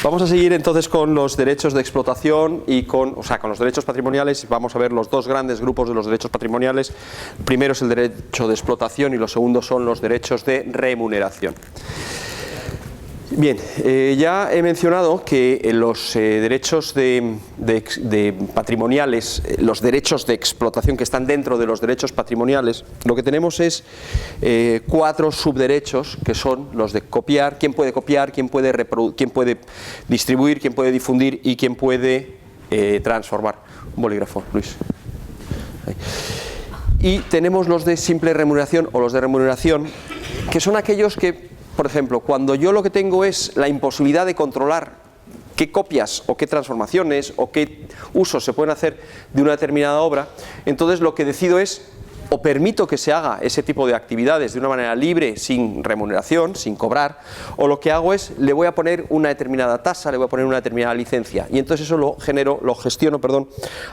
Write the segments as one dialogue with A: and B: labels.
A: Vamos a seguir entonces con los derechos de explotación y con los derechos patrimoniales. Vamos a ver los dos grandes grupos de los derechos patrimoniales. El primero es el derecho de explotación y los segundos son los derechos de remuneración. Bien, ya he mencionado que los derechos patrimoniales, los derechos de explotación que están dentro de los derechos patrimoniales, lo que tenemos es 4 subderechos que son los de copiar, quién puede copiar, quién puede distribuir, quién puede difundir y quién puede transformar. Un bolígrafo, Luis. Ahí. Y tenemos los de simple remuneración o los de remuneración, que son aquellos que, por ejemplo, cuando yo lo que tengo es la imposibilidad de controlar qué copias o qué transformaciones o qué usos se pueden hacer de una determinada obra, entonces lo que decido es o permito que se haga ese tipo de actividades de una manera libre, sin remuneración, sin cobrar, o lo que hago es le voy a poner una determinada tasa, le voy a poner una determinada licencia, y entonces eso lo gestiono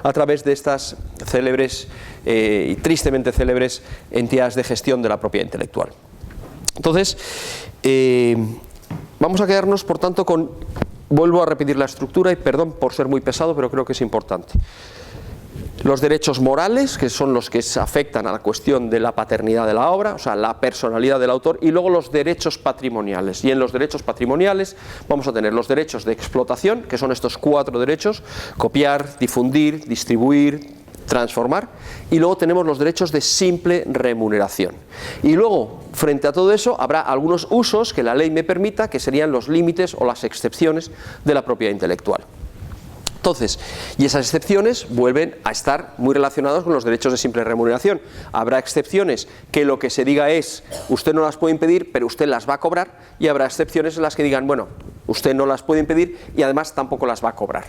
A: a través de estas célebres y tristemente célebres entidades de gestión de la propiedad intelectual. Entonces, vamos a quedarnos, por tanto, vuelvo a repetir la estructura y perdón por ser muy pesado, pero creo que es importante. Los derechos morales, que son los que se afectan a la cuestión de la paternidad de la obra, o sea, la personalidad del autor, y luego los derechos patrimoniales. Y en los derechos patrimoniales vamos a tener los derechos de explotación, que son estos 4 derechos: copiar, difundir, distribuir, transformar, y luego tenemos los derechos de simple remuneración. Y luego, frente a todo eso, habrá algunos usos que la ley me permita, que serían los límites o las excepciones de la propiedad intelectual. Entonces, y esas excepciones vuelven a estar muy relacionadas con los derechos de simple remuneración. Habrá excepciones que lo que se diga es, usted no las puede impedir, pero usted las va a cobrar, y habrá excepciones en las que digan, bueno, usted no las puede impedir y además tampoco las va a cobrar.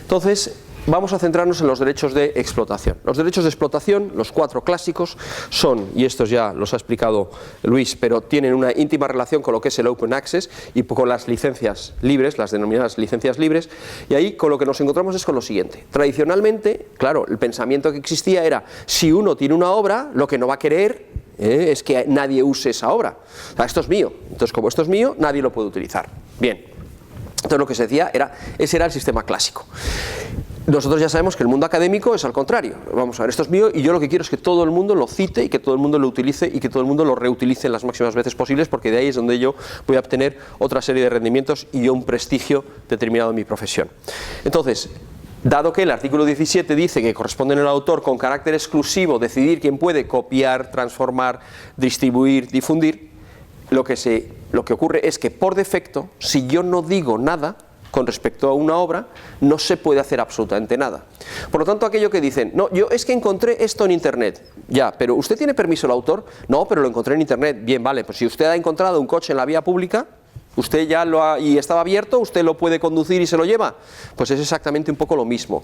A: Entonces, vamos a centrarnos en los derechos de explotación. Los derechos de explotación, los 4 clásicos, son, y estos ya los ha explicado Luis, pero tienen una íntima relación con lo que es el Open Access y con las licencias libres, las denominadas licencias libres, y ahí con lo que nos encontramos es con lo siguiente. Tradicionalmente, claro, el pensamiento que existía era, si uno tiene una obra, lo que no va a querer es que nadie use esa obra. O sea, esto es mío, entonces como esto es mío, nadie lo puede utilizar. Bien, entonces lo que se decía era, ese era el sistema clásico. Nosotros ya sabemos que el mundo académico es al contrario. Vamos a ver, esto es mío y yo lo que quiero es que todo el mundo lo cite y que todo el mundo lo utilice y que todo el mundo lo reutilice las máximas veces posibles, porque de ahí es donde yo voy a obtener otra serie de rendimientos y un prestigio determinado en mi profesión. Entonces, dado que el artículo 17 dice que corresponde al autor con carácter exclusivo decidir quién puede copiar, transformar, distribuir, difundir, lo que ocurre es que por defecto, si yo no digo nada con respecto a una obra, no se puede hacer absolutamente nada. Por lo tanto, aquello que dicen, no, yo es que encontré esto en internet, ya, pero ¿usted tiene permiso el autor? No, pero lo encontré en internet. Bien, vale, pues si usted ha encontrado un coche en la vía pública, usted ya y estaba abierto, usted lo puede conducir y se lo lleva. Pues es exactamente un poco lo mismo.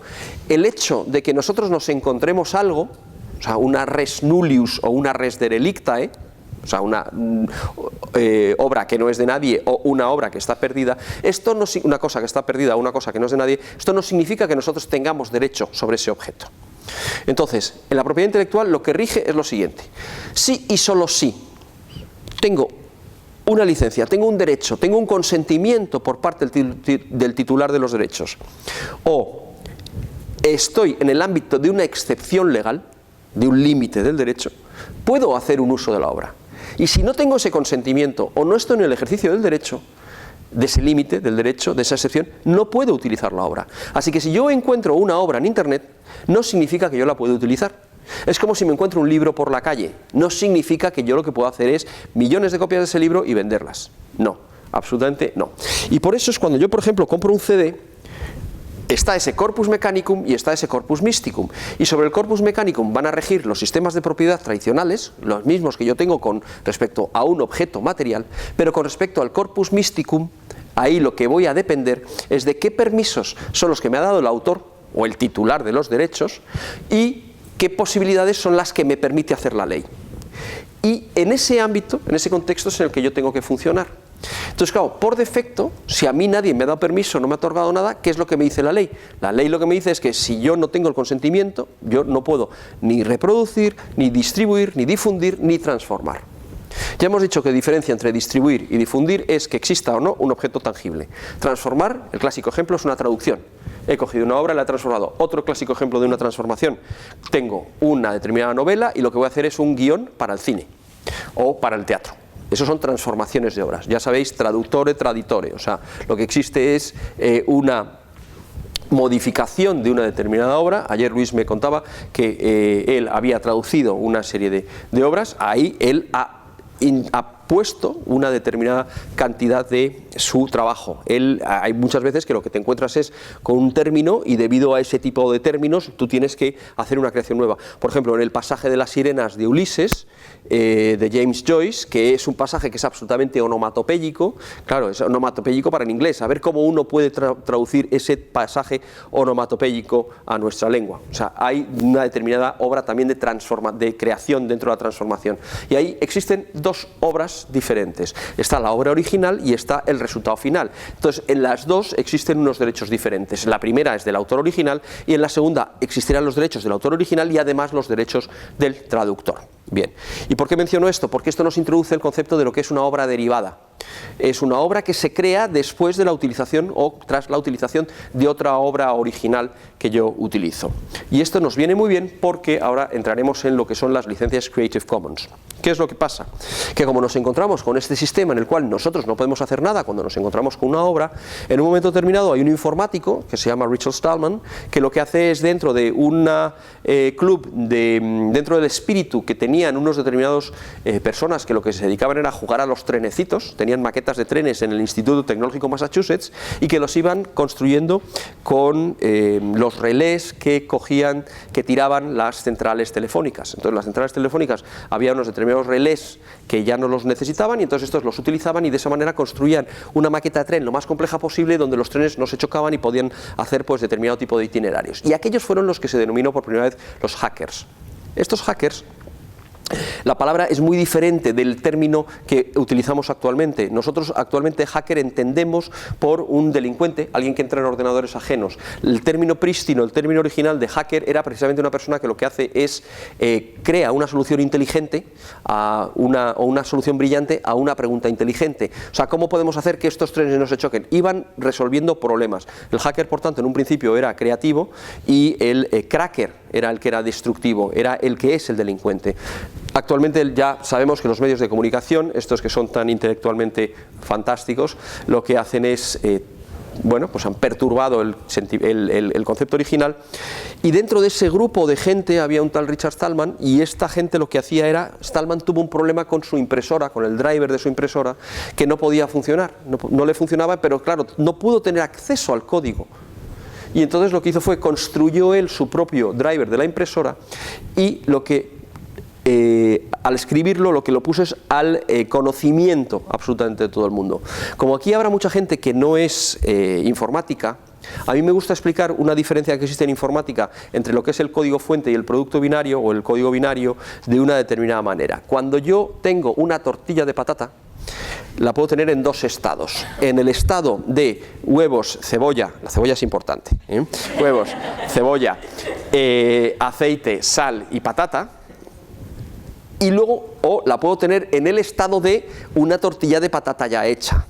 A: El hecho de que nosotros nos encontremos algo, o sea, una res nullius o una res derelictae, o sea, una obra que no es de nadie o una obra que está perdida, esto no, una cosa que está perdida o una cosa que no es de nadie, esto no significa que nosotros tengamos derecho sobre ese objeto. Entonces, en la propiedad intelectual lo que rige es lo siguiente: si y solo si tengo una licencia, tengo un derecho, tengo un consentimiento por parte del titular de los derechos, o estoy en el ámbito de una excepción legal, de un límite del derecho, puedo hacer un uso de la obra. Y si no tengo ese consentimiento o no estoy en el ejercicio del derecho, de ese límite del derecho, de esa excepción, no puedo utilizar la obra. Así que si yo encuentro una obra en internet, no significa que yo la pueda utilizar. Es como si me encuentro un libro por la calle, no significa que yo lo que puedo hacer es millones de copias de ese libro y venderlas. No, absolutamente no. Y por eso es cuando yo, por ejemplo, compro un CD, está ese corpus mechanicum y está ese corpus mysticum, y sobre el corpus mechanicum van a regir los sistemas de propiedad tradicionales, los mismos que yo tengo con respecto a un objeto material, pero con respecto al corpus mysticum, ahí lo que voy a depender es de qué permisos son los que me ha dado el autor o el titular de los derechos y qué posibilidades son las que me permite hacer la ley. Y en ese ámbito, en ese contexto es en el que yo tengo que funcionar. Entonces, claro, por defecto, si a mí nadie me ha dado permiso, no me ha otorgado nada, ¿qué es lo que me dice la ley? La ley lo que me dice es que si yo no tengo el consentimiento, yo no puedo ni reproducir, ni distribuir, ni difundir, ni transformar. Ya hemos dicho que la diferencia entre distribuir y difundir es que exista o no un objeto tangible. Transformar, el clásico ejemplo, es una traducción. He cogido una obra y la he transformado. Otro clásico ejemplo de una transformación: tengo una determinada novela y lo que voy a hacer es un guión para el cine o para el teatro. Esos son transformaciones de obras. Ya sabéis, traductore, traditore. O sea, lo que existe es una modificación de una determinada obra. Ayer Luis me contaba que él había traducido una serie de obras. Ahí él ha puesto una determinada cantidad de su trabajo. Hay muchas veces que lo que te encuentras es con un término y debido a ese tipo de términos tú tienes que hacer una creación nueva. Por ejemplo, en el pasaje de las sirenas de Ulises, de James Joyce, que es un pasaje que es absolutamente onomatopéyico. Claro, es onomatopéyico para en inglés. A ver cómo uno puede traducir ese pasaje onomatopéyico a nuestra lengua. O sea, hay una determinada obra también de creación dentro de la transformación. Y ahí existen dos obras diferentes. Está la obra original y está el resultado final. Entonces, en las dos existen unos derechos diferentes. La primera es del autor original y en la segunda existirán los derechos del autor original y además los derechos del traductor. Bien, ¿y por qué menciono esto? Porque esto nos introduce el concepto de lo que es una obra derivada. Es una obra que se crea después de la utilización o tras la utilización de otra obra original que yo utilizo. Y esto nos viene muy bien porque ahora entraremos en lo que son las licencias Creative Commons. ¿Qué es lo que pasa? Que como nos encontramos con este sistema en el cual nosotros no podemos hacer nada cuando nos encontramos con una obra, en un momento determinado hay un informático que se llama Richard Stallman, que lo que hace es dentro de un club, dentro del espíritu que tenían unos determinados personas que lo que se dedicaban era a jugar a los trenecitos, tenían maquetas de trenes en el Instituto Tecnológico Massachusetts y que los iban construyendo con los relés que tiraban las centrales telefónicas. Entonces las centrales telefónicas había unos determinados relés que ya no los necesitaban y entonces estos los utilizaban y de esa manera construían una maqueta de tren lo más compleja posible donde los trenes no se chocaban y podían hacer pues determinado tipo de itinerarios. Y aquellos fueron los que se denominó por primera vez los hackers. Estos hackers, la palabra es muy diferente del término que utilizamos actualmente. Nosotros actualmente hacker entendemos por un delincuente, alguien que entra en ordenadores ajenos. El término prístino, el término original de hacker era precisamente una persona que lo que hace es crea una solución inteligente o una solución brillante a una pregunta inteligente. O sea, ¿cómo podemos hacer que estos trenes no se choquen? Iban resolviendo problemas. El hacker, por tanto, en un principio era creativo y el cracker era el que era destructivo, era el que es el delincuente. Actualmente ya sabemos que los medios de comunicación, estos que son tan intelectualmente fantásticos, lo que hacen es, bueno, pues han perturbado el concepto original y dentro de ese grupo de gente había un tal Richard Stallman y esta gente lo que hacía era, Stallman tuvo un problema con su impresora, con el driver de su impresora, que no podía funcionar, no le funcionaba, pero claro, no pudo tener acceso al código. Y entonces lo que hizo fue construyó él su propio driver de la impresora y lo que al escribirlo lo que lo puso es al conocimiento absolutamente de todo el mundo. Como aquí habrá mucha gente que no es informática, a mí me gusta explicar una diferencia que existe en informática entre lo que es el código fuente y el producto binario o el código binario de una determinada manera. Cuando yo tengo una tortilla de patata, la puedo tener en dos estados. En el estado de huevos, cebolla, la cebolla es importante, huevos, cebolla, aceite, sal y patata. Y luego, o la puedo tener en el estado de una tortilla de patata ya hecha.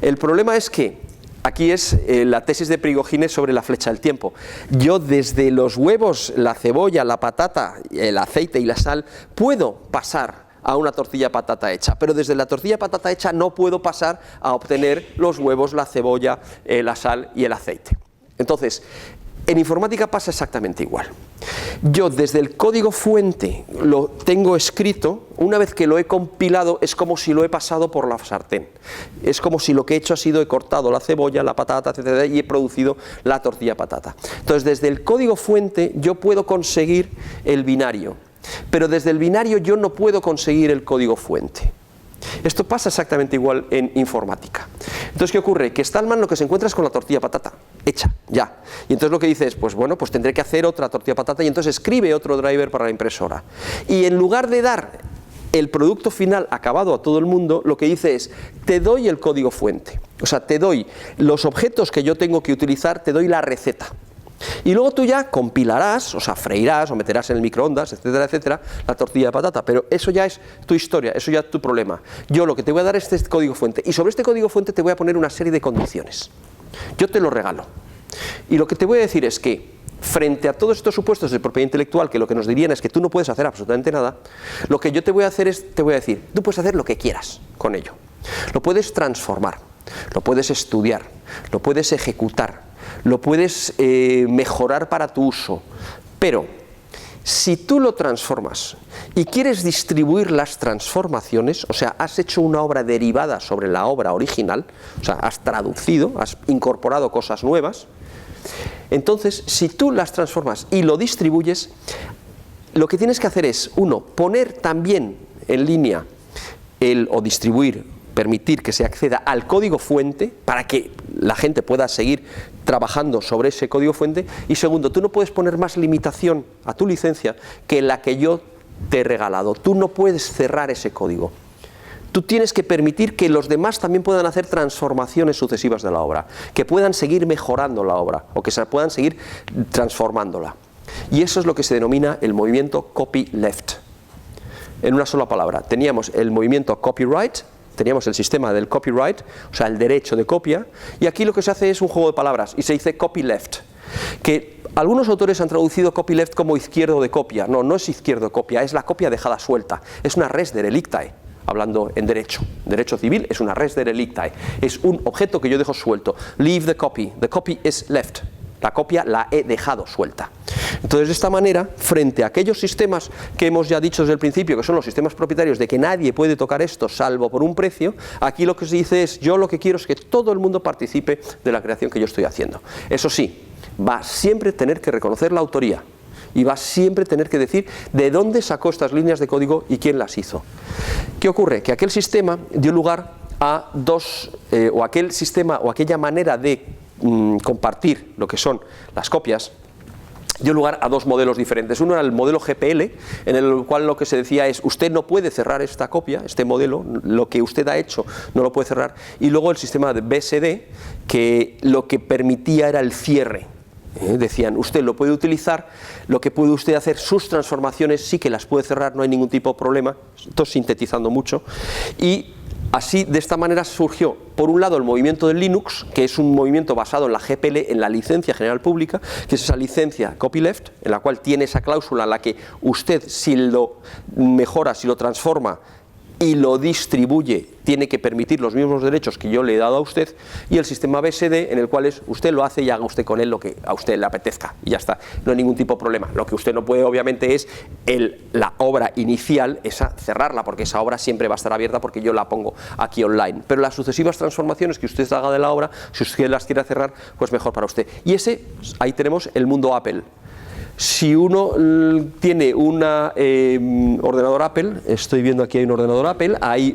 A: El problema es que aquí es la tesis de Prigogine sobre la flecha del tiempo. Yo desde los huevos, la cebolla, la patata, el aceite y la sal puedo pasar a una tortilla de patata hecha, pero desde la tortilla de patata hecha no puedo pasar a obtener los huevos, la cebolla, la sal y el aceite. Entonces, en informática pasa exactamente igual. Yo desde el código fuente lo tengo escrito, una vez que lo he compilado es como si lo he pasado por la sartén. Es como si lo que he hecho ha sido he cortado la cebolla, la patata, etc. y he producido la tortilla de patata. Entonces desde el código fuente yo puedo conseguir el binario, pero desde el binario yo no puedo conseguir el código fuente. Esto pasa exactamente igual en informática. Entonces, ¿qué ocurre? Que Stallman lo que se encuentra es con la tortilla de patata, hecha, ya. Y entonces lo que dice es, pues bueno, pues tendré que hacer otra tortilla de patata y entonces escribe otro driver para la impresora. Y en lugar de dar el producto final acabado a todo el mundo, lo que dice es, te doy el código fuente. O sea, te doy los objetos que yo tengo que utilizar, te doy la receta. Y luego tú ya compilarás, o sea, freirás o meterás en el microondas, etcétera, etcétera, la tortilla de patata, pero eso ya es tu historia, eso ya es tu problema. Yo lo que te voy a dar es este código fuente, y sobre este código fuente te voy a poner una serie de condiciones. Yo te lo regalo. Y lo que te voy a decir es que, frente a todos estos supuestos de propiedad intelectual, que lo que nos dirían es que tú no puedes hacer absolutamente nada, lo que yo te voy a hacer es, te voy a decir, tú puedes hacer lo que quieras con ello. Lo puedes transformar, lo puedes estudiar, lo puedes ejecutar, lo puedes mejorar para tu uso, pero si tú lo transformas y quieres distribuir las transformaciones, o sea, has hecho una obra derivada sobre la obra original, o sea, has traducido, has incorporado cosas nuevas, entonces, si tú las transformas y lo distribuyes, lo que tienes que hacer es, uno, poner también en línea o distribuir, permitir que se acceda al código fuente para que la gente pueda seguir trabajando sobre ese código fuente, y segundo, tú no puedes poner más limitación a tu licencia que la que yo te he regalado. Tú no puedes cerrar ese código. Tú tienes que permitir que los demás también puedan hacer transformaciones sucesivas de la obra, que puedan seguir mejorando la obra o que se puedan seguir transformándola. Y eso es lo que se denomina el movimiento copyleft. En una sola palabra, teníamos el movimiento copyright, teníamos el sistema del copyright, o sea, el derecho de copia, y aquí lo que se hace es un juego de palabras y se dice copyleft, que algunos autores han traducido copyleft como izquierdo de copia. No, no es izquierdo de copia, es la copia dejada suelta, es una res derelictae. Hablando en derecho civil es una res derelictae, es un objeto que yo dejo suelto. Leave the copy is left, la copia la he dejado suelta. Entonces, de esta manera, frente a aquellos sistemas que hemos ya dicho desde el principio, que son los sistemas propietarios, de que nadie puede tocar esto salvo por un precio, aquí lo que se dice es, yo lo que quiero es que todo el mundo participe de la creación que yo estoy haciendo. Eso sí, va siempre a tener que reconocer la autoría, y va siempre a tener que decir de dónde sacó estas líneas de código y quién las hizo. ¿Qué ocurre? Que aquel sistema dio lugar a o aquel sistema o aquella manera de compartir lo que son las copias, dio lugar a dos modelos diferentes. Uno era el modelo GPL, en el cual lo que se decía es, usted no puede cerrar esta copia, este modelo, lo que usted ha hecho no lo puede cerrar. Y luego el sistema de BSD, que lo que permitía era el cierre. Decían, usted lo puede utilizar, lo que puede usted hacer, sus transformaciones sí que las puede cerrar, no hay ningún tipo de problema. Esto sintetizando mucho. Y así, de esta manera surgió, por un lado, el movimiento del Linux, que es un movimiento basado en la GPL, en la licencia general pública, que es esa licencia copyleft, en la cual tiene esa cláusula en la que usted, si lo mejora, si lo transforma y lo distribuye, tiene que permitir los mismos derechos que yo le he dado a usted, y el sistema BSD, en el cual es, usted lo hace y haga usted con él lo que a usted le apetezca, y ya está, no hay ningún tipo de problema. Lo que usted no puede, obviamente, es la obra inicial, esa cerrarla, porque esa obra siempre va a estar abierta porque yo la pongo aquí online, pero las sucesivas transformaciones que usted haga de la obra, si usted las quiere cerrar, pues mejor para usted. Y ahí tenemos el mundo Apple. Si uno tiene un ordenador Apple, estoy viendo aquí hay un ordenador Apple, hay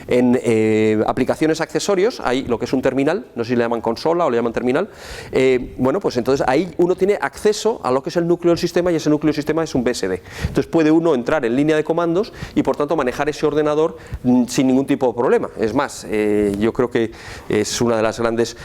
A: en aplicaciones accesorios, hay lo que es un terminal, no sé si le llaman consola o le llaman terminal, bueno, pues entonces ahí uno tiene acceso a lo que es el núcleo del sistema, y ese núcleo del sistema es un BSD. Entonces puede uno entrar en línea de comandos y por tanto manejar ese ordenador sin ningún tipo de problema. Es más, yo creo que es una de las grandes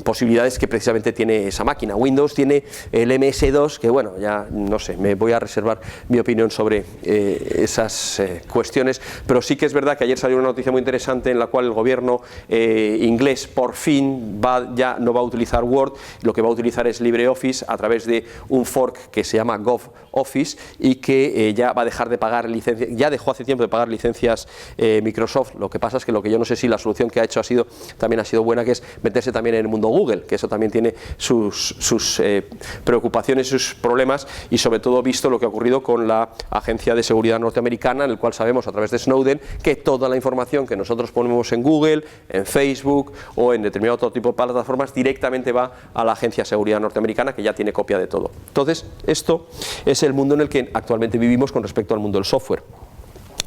A: posibilidades que precisamente tiene esa máquina. Windows tiene el MS2, que bueno, ya no sé, me voy a reservar mi opinión sobre esas cuestiones, pero sí que es verdad que ayer salió una noticia muy interesante en la cual el gobierno inglés por fin ya no va a utilizar Word, lo que va a utilizar es LibreOffice a través de un fork que se llama GovOffice, y que ya va a dejar de pagar licencias, ya dejó hace tiempo de pagar licencias Microsoft. Lo que pasa es que lo que yo no sé si la solución que ha hecho también ha sido buena, que es meterse también en el mundo Google, que eso también tiene sus preocupaciones, sus problemas, y sobre todo visto lo que ha ocurrido con la Agencia de Seguridad norteamericana, en el cual sabemos a través de Snowden que toda la información que nosotros ponemos en Google, en Facebook o en determinado otro tipo de plataformas directamente va a la Agencia de Seguridad norteamericana, que ya tiene copia de todo. Entonces, esto es el mundo en el que actualmente vivimos con respecto al mundo del software.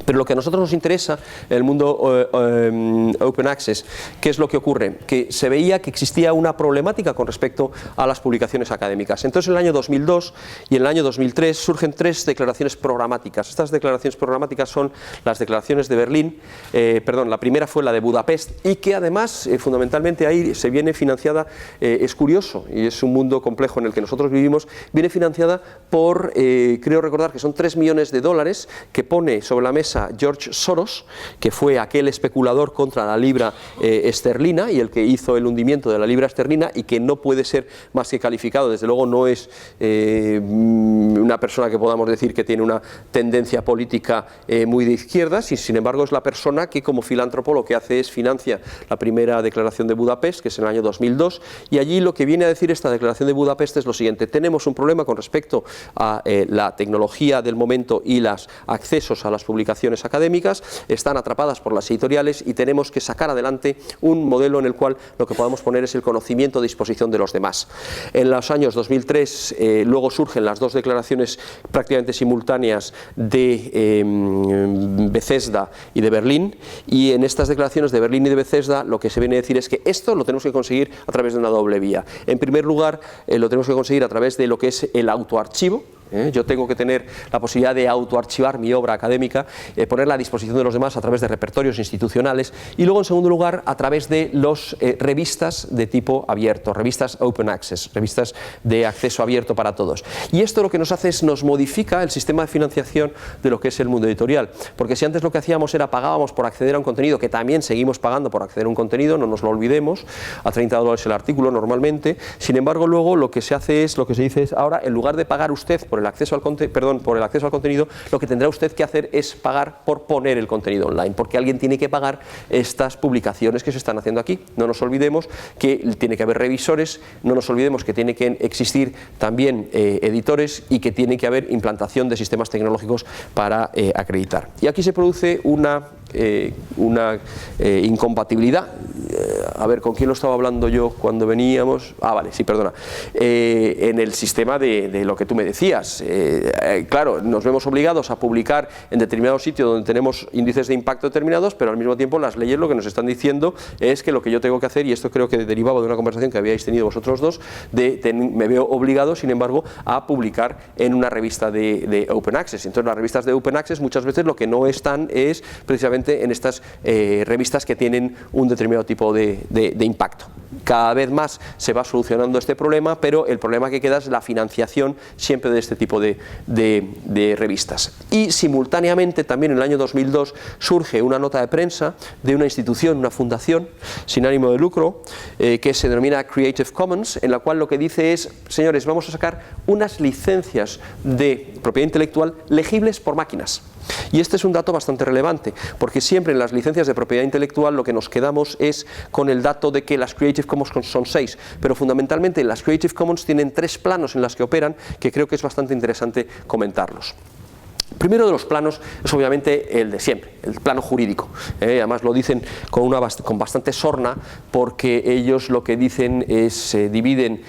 A: Pero lo que a nosotros nos interesa en el mundo Open Access, ¿qué es lo que ocurre? Que se veía que existía una problemática con respecto a las publicaciones académicas. Entonces, en el año 2002 y en el año 2003 surgen 3 declaraciones programáticas. Estas declaraciones programáticas son las declaraciones de Berlín, la primera fue la de Budapest, y que además, fundamentalmente ahí se viene financiada, es curioso, y es un mundo complejo en el que nosotros vivimos, viene financiada por, creo recordar que son 3 millones de dólares que pone sobre la mesa George Soros, que fue aquel especulador contra la libra esterlina y el que hizo el hundimiento de la libra esterlina, y que no puede ser más que calificado, desde luego no es una persona que podamos decir que tiene una tendencia política muy de izquierdas, y sin embargo es la persona que como filántropo lo que hace es financia la primera declaración de Budapest, que es en el año 2002, y allí lo que viene a decir esta declaración de Budapest es lo siguiente: tenemos un problema con respecto a la tecnología del momento y los accesos a las publicaciones académicas, están atrapadas por las editoriales y tenemos que sacar adelante un modelo en el cual lo que podamos poner es el conocimiento a disposición de los demás. En los años 2003 luego surgen las 2 declaraciones prácticamente simultáneas de Bethesda y de Berlín, y en estas declaraciones de Berlín y de Bethesda lo que se viene a decir es que esto lo tenemos que conseguir a través de una doble vía. En primer lugar, lo tenemos que conseguir a través de lo que es el autoarchivo. Yo tengo que tener la posibilidad de autoarchivar mi obra académica, ponerla a disposición de los demás a través de repertorios institucionales, y luego en segundo lugar a través de las revistas de tipo abierto, revistas Open Access, revistas de acceso abierto para todos. Y esto lo que nos hace es nos modifica el sistema de financiación de lo que es el mundo editorial, porque si antes lo que hacíamos era pagábamos por acceder a un contenido, que también seguimos pagando por acceder a un contenido, no nos lo olvidemos, a $30 el artículo normalmente, sin embargo luego lo que se hace es, lo que se dice es, ahora en lugar de pagar usted por el acceso al contenido, lo que tendrá usted que hacer es pagar por poner el contenido online, porque alguien tiene que pagar estas publicaciones que se están haciendo aquí. No nos olvidemos que tiene que haber revisores, no nos olvidemos que tiene que existir también editores, y que tiene que haber implantación de sistemas tecnológicos para acreditar. Y aquí se produce una incompatibilidad. A ver, ¿con quién lo estaba hablando yo cuando veníamos? Vale, sí, perdona. En el sistema de lo que tú me decías. Claro, nos vemos obligados a publicar en determinado sitio donde tenemos índices de impacto determinados, pero al mismo tiempo las leyes lo que nos están diciendo es que lo que yo tengo que hacer, y esto creo que derivaba de una conversación que habíais tenido vosotros dos, me veo obligado, sin embargo, a publicar en una revista de Open Access. Entonces las revistas de Open Access muchas veces lo que no están es precisamente en estas revistas que tienen un determinado tipo de impacto. Cada vez más se va solucionando este problema, pero el problema que queda es la financiación siempre de este tipo de revistas. Y simultáneamente también en el año 2002 surge una nota de prensa de una institución, una fundación sin ánimo de lucro, que se denomina Creative Commons, en la cual lo que dice es: señores, vamos a sacar unas licencias de propiedad intelectual legibles por máquinas. Y este es un dato bastante relevante, porque siempre en las licencias de propiedad intelectual lo que nos quedamos es con el dato de que las Creative Commons son 6, pero fundamentalmente las Creative Commons tienen 3 planos en los que operan, que creo que es bastante interesante comentarlos. Primero de los planos es obviamente el de siempre, el plano jurídico. Además lo dicen con bastante sorna, porque ellos lo que dicen es dividen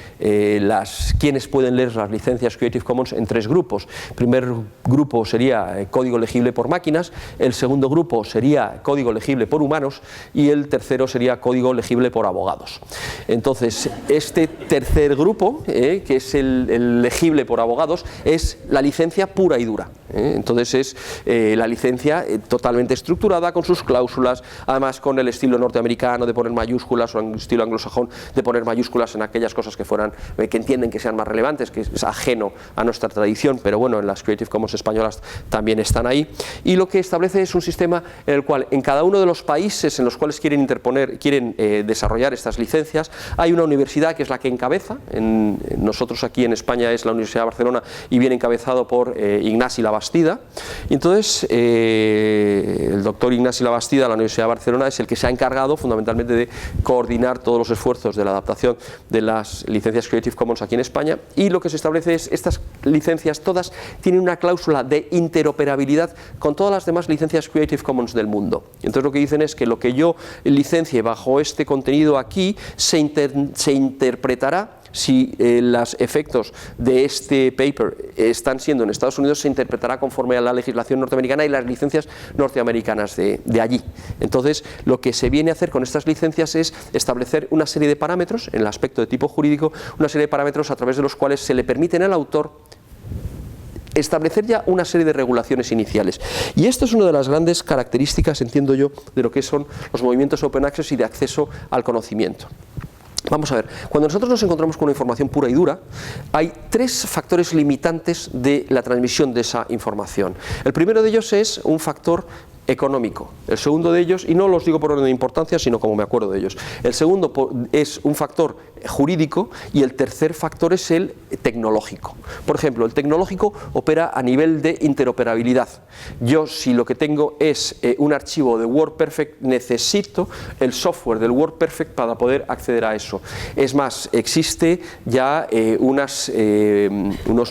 A: quienes pueden leer las licencias Creative Commons en 3 grupos. El primer grupo sería código legible por máquinas, el segundo grupo sería código legible por humanos, y el tercero sería código legible por abogados. Entonces este tercer grupo, que es el legible por abogados, es la licencia pura y dura. Entonces es la licencia totalmente estructurada, con sus cláusulas, además con el estilo norteamericano de poner mayúsculas, o en estilo anglosajón de poner mayúsculas en aquellas cosas que entienden que sean más relevantes, que es ajeno a nuestra tradición, pero bueno, en las Creative Commons españolas también están ahí. Y lo que establece es un sistema en el cual en cada uno de los países en los cuales quieren desarrollar estas licencias, hay una universidad que es la que encabeza. Nosotros aquí en España es la Universidad de Barcelona, y viene encabezado por Ignasi Labastida. Y entonces el doctor Ignasi Labastida de la Universidad de Barcelona es el que se ha encargado fundamentalmente de coordinar todos los esfuerzos de la adaptación de las licencias Creative Commons aquí en España, y lo que se establece es: estas licencias todas tienen una cláusula de interoperabilidad con todas las demás licencias Creative Commons del mundo. Entonces lo que dicen es que lo que yo licencie bajo este contenido aquí se interpretará si los efectos de este paper están siendo en Estados Unidos, se interpretará conforme a la legislación norteamericana y las licencias norteamericanas de allí. Entonces, lo que se viene a hacer con estas licencias es establecer una serie de parámetros, en el aspecto de tipo jurídico, una serie de parámetros a través de los cuales se le permiten al autor establecer ya una serie de regulaciones iniciales. Y esto es una de las grandes características, entiendo yo, de lo que son los movimientos Open Access y de acceso al conocimiento. Vamos a ver, cuando nosotros nos encontramos con una información pura y dura, hay tres factores limitantes de la transmisión de esa información. El primero de ellos es un factor económico, el segundo de ellos, y no los digo por orden de importancia, sino como me acuerdo de ellos, el segundo es un factor jurídico y el tercer factor es el tecnológico. Por ejemplo, el tecnológico opera a nivel de interoperabilidad. Yo, si lo que tengo es un archivo de WordPerfect, necesito el software del WordPerfect para poder acceder a eso. Es más, existe ya unos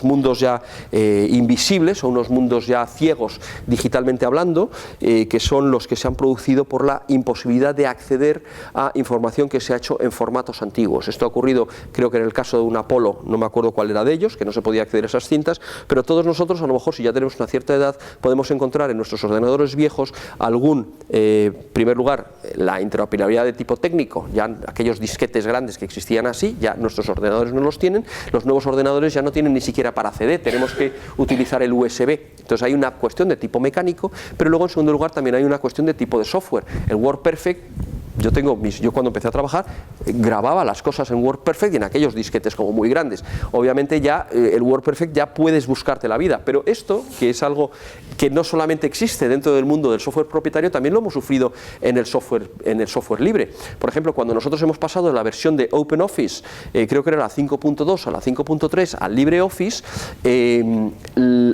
A: mundos ya invisibles o unos mundos ya ciegos digitalmente hablando, que son los que se han producido por la imposibilidad de acceder a información que se ha hecho en formatos antiguos. Esto ha ocurrido, creo que en el caso de un Apolo, no me acuerdo cuál era de ellos, que no se podía acceder a esas cintas, pero todos nosotros, a lo mejor si ya tenemos una cierta edad, podemos encontrar en nuestros ordenadores viejos algún, en primer lugar, la interoperabilidad de tipo técnico, ya aquellos disquetes grandes que existían así, ya nuestros ordenadores no los tienen, los nuevos ordenadores ya no tienen ni siquiera para CD, tenemos que utilizar el USB. Entonces hay una cuestión de tipo mecánico, pero luego en segundo lugar también hay una cuestión de tipo de software. El WordPerfect, yo cuando empecé a trabajar grababa las cosas en WordPerfect y en aquellos disquetes como muy grandes. Obviamente ya el WordPerfect ya puedes buscarte la vida, pero esto, que es algo que no solamente existe dentro del mundo del software propietario, también lo hemos sufrido en el software libre. Por ejemplo, cuando nosotros hemos pasado de la versión de OpenOffice, creo que era la 5.2 a la 5.3 al LibreOffice,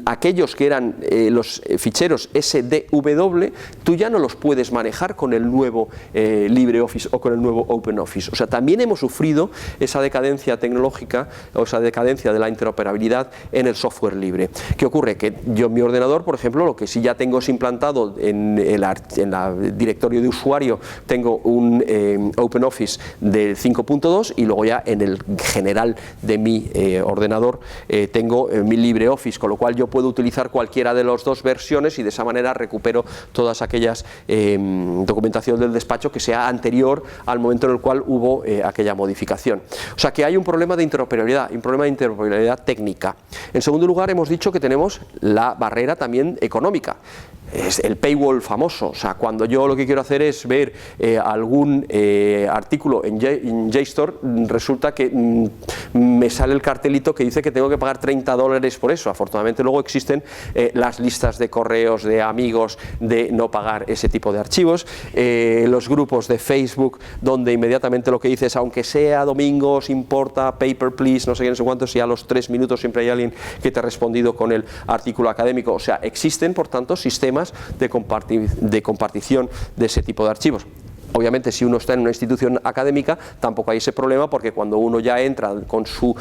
A: aquellos que eran los ficheros SDW, tú ya no los puedes manejar con el nuevo LibreOffice o con el nuevo OpenOffice. O sea, también hemos sufrido esa decadencia tecnológica o esa decadencia de la interoperabilidad en el software libre. ¿Qué ocurre? Que yo en mi ordenador, por ejemplo, lo que sí ya tengo es implantado en el directorio de usuario, tengo un OpenOffice del 5.2 y luego ya en el general de mi ordenador tengo mi LibreOffice, con lo cual yo puedo utilizar cualquiera de las dos versiones y de esa manera recupero todas aquellas documentación del despacho que sea anterior al momento en el cual hubo aquella modificación. O sea que hay un problema de interoperabilidad, un problema de interoperabilidad técnica. En segundo lugar, hemos dicho que tenemos la barrera también económica. Es el paywall famoso, o sea, cuando yo lo que quiero hacer es ver algún artículo en JSTOR, resulta que me sale el cartelito que dice que tengo que pagar $30 por eso. Afortunadamente luego existen las listas de correos de amigos de no pagar ese tipo de archivos, los grupos de Facebook donde inmediatamente lo que dice es, aunque sea domingo, os importa, paper please, no sé qué, no sé cuántos, y a los 3 minutos siempre hay alguien que te ha respondido con el artículo académico. O sea, existen por tanto sistemas de compartición de ese tipo de archivos. Obviamente, si uno está en una institución académica, tampoco hay ese problema, porque cuando uno ya entra con su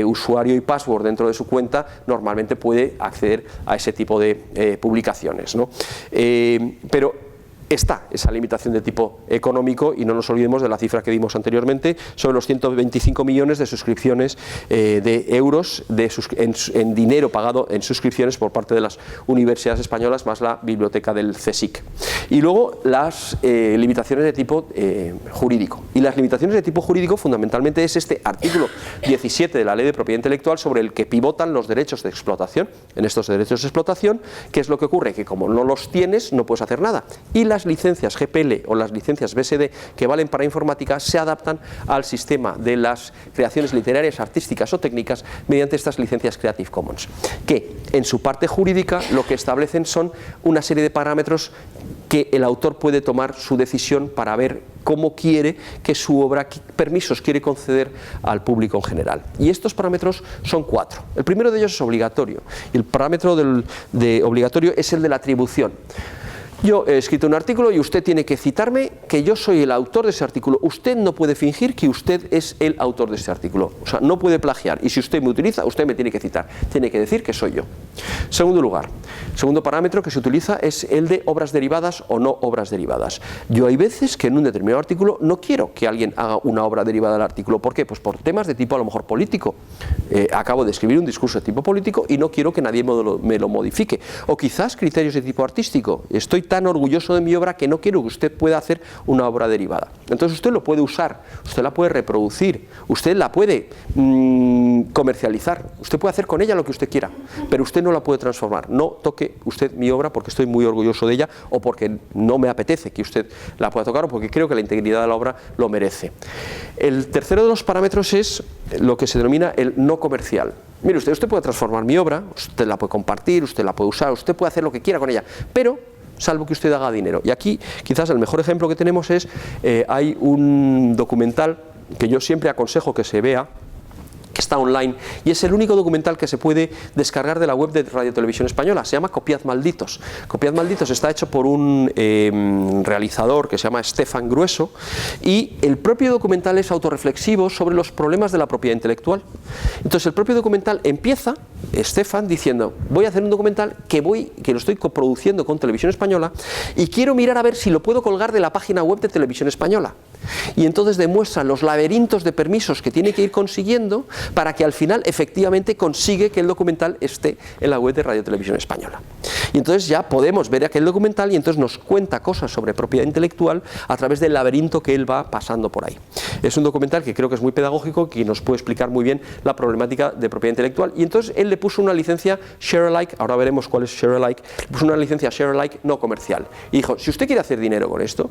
A: usuario y password dentro de su cuenta, normalmente puede acceder a ese tipo de publicaciones, ¿no? Pero está esa limitación de tipo económico, y no nos olvidemos de la cifra que dimos anteriormente sobre los 125 millones de suscripciones de euros en dinero pagado en suscripciones por parte de las universidades españolas, más la biblioteca del CSIC. Y luego las limitaciones de tipo jurídico. Y las limitaciones de tipo jurídico fundamentalmente es este artículo 17 de la Ley de Propiedad Intelectual, sobre el que pivotan los derechos de explotación. En estos derechos de explotación, ¿qué es lo que ocurre? Que como no los tienes, no puedes hacer nada. Y las licencias GPL o las licencias BSD que valen para informática se adaptan al sistema de las creaciones literarias, artísticas o técnicas mediante estas licencias Creative Commons, que en su parte jurídica lo que establecen son una serie de parámetros que el autor puede tomar su decisión para ver cómo quiere que su obra, qué permisos quiere conceder al público en general. Y estos parámetros son 4. El primero de ellos es obligatorio, y el parámetro de obligatorio es el de la atribución. Yo he escrito un artículo y usted tiene que citarme que yo soy el autor de ese artículo. Usted no puede fingir que usted es el autor de ese artículo. O sea, no puede plagiar. Y si usted me utiliza, usted me tiene que citar. Tiene que decir que soy yo. Segundo lugar, segundo parámetro que se utiliza es el de obras derivadas o no obras derivadas. Yo hay veces que en un determinado artículo no quiero que alguien haga una obra derivada del artículo. ¿Por qué? Pues por temas de tipo a lo mejor político. Acabo de escribir un discurso de tipo político y no quiero que nadie me lo modifique. O quizás criterios de tipo artístico. Estoy tan orgulloso de mi obra que no quiero que usted pueda hacer una obra derivada. Entonces usted lo puede usar, usted la puede reproducir, usted la puede comercializar, usted puede hacer con ella lo que usted quiera, pero usted no la puede transformar. No toque usted mi obra porque estoy muy orgulloso de ella o porque no me apetece que usted la pueda tocar o porque creo que la integridad de la obra lo merece. El tercero de los parámetros es lo que se denomina el no comercial. Mire usted puede transformar mi obra, usted la puede compartir, usted la puede usar, usted puede hacer lo que quiera con ella, pero salvo que usted haga dinero. Y aquí quizás el mejor ejemplo que tenemos es, hay un documental que yo siempre aconsejo que se vea, que está online, y es el único documental que se puede descargar de la web de Radio Televisión Española. Se llama Copiad Malditos. Copiad Malditos está hecho por un realizador que se llama Stefan Grueso, y el propio documental es autorreflexivo sobre los problemas de la propiedad intelectual. Entonces el propio documental empieza, Stefan, diciendo: voy a hacer un documental que lo estoy coproduciendo con Televisión Española y quiero mirar a ver si lo puedo colgar de la página web de Televisión Española. Y entonces demuestra los laberintos de permisos que tiene que ir consiguiendo para que al final efectivamente consigue que el documental esté en la web de Radio Televisión Española. Y entonces ya podemos ver aquel documental y entonces nos cuenta cosas sobre propiedad intelectual a través del laberinto que él va pasando por ahí. Es un documental que creo que es muy pedagógico, que nos puede explicar muy bien la problemática de propiedad intelectual, y entonces él le puso una licencia share alike, ahora veremos cuál es share alike, le puso una licencia share alike no comercial y dijo: si usted quiere hacer dinero con esto,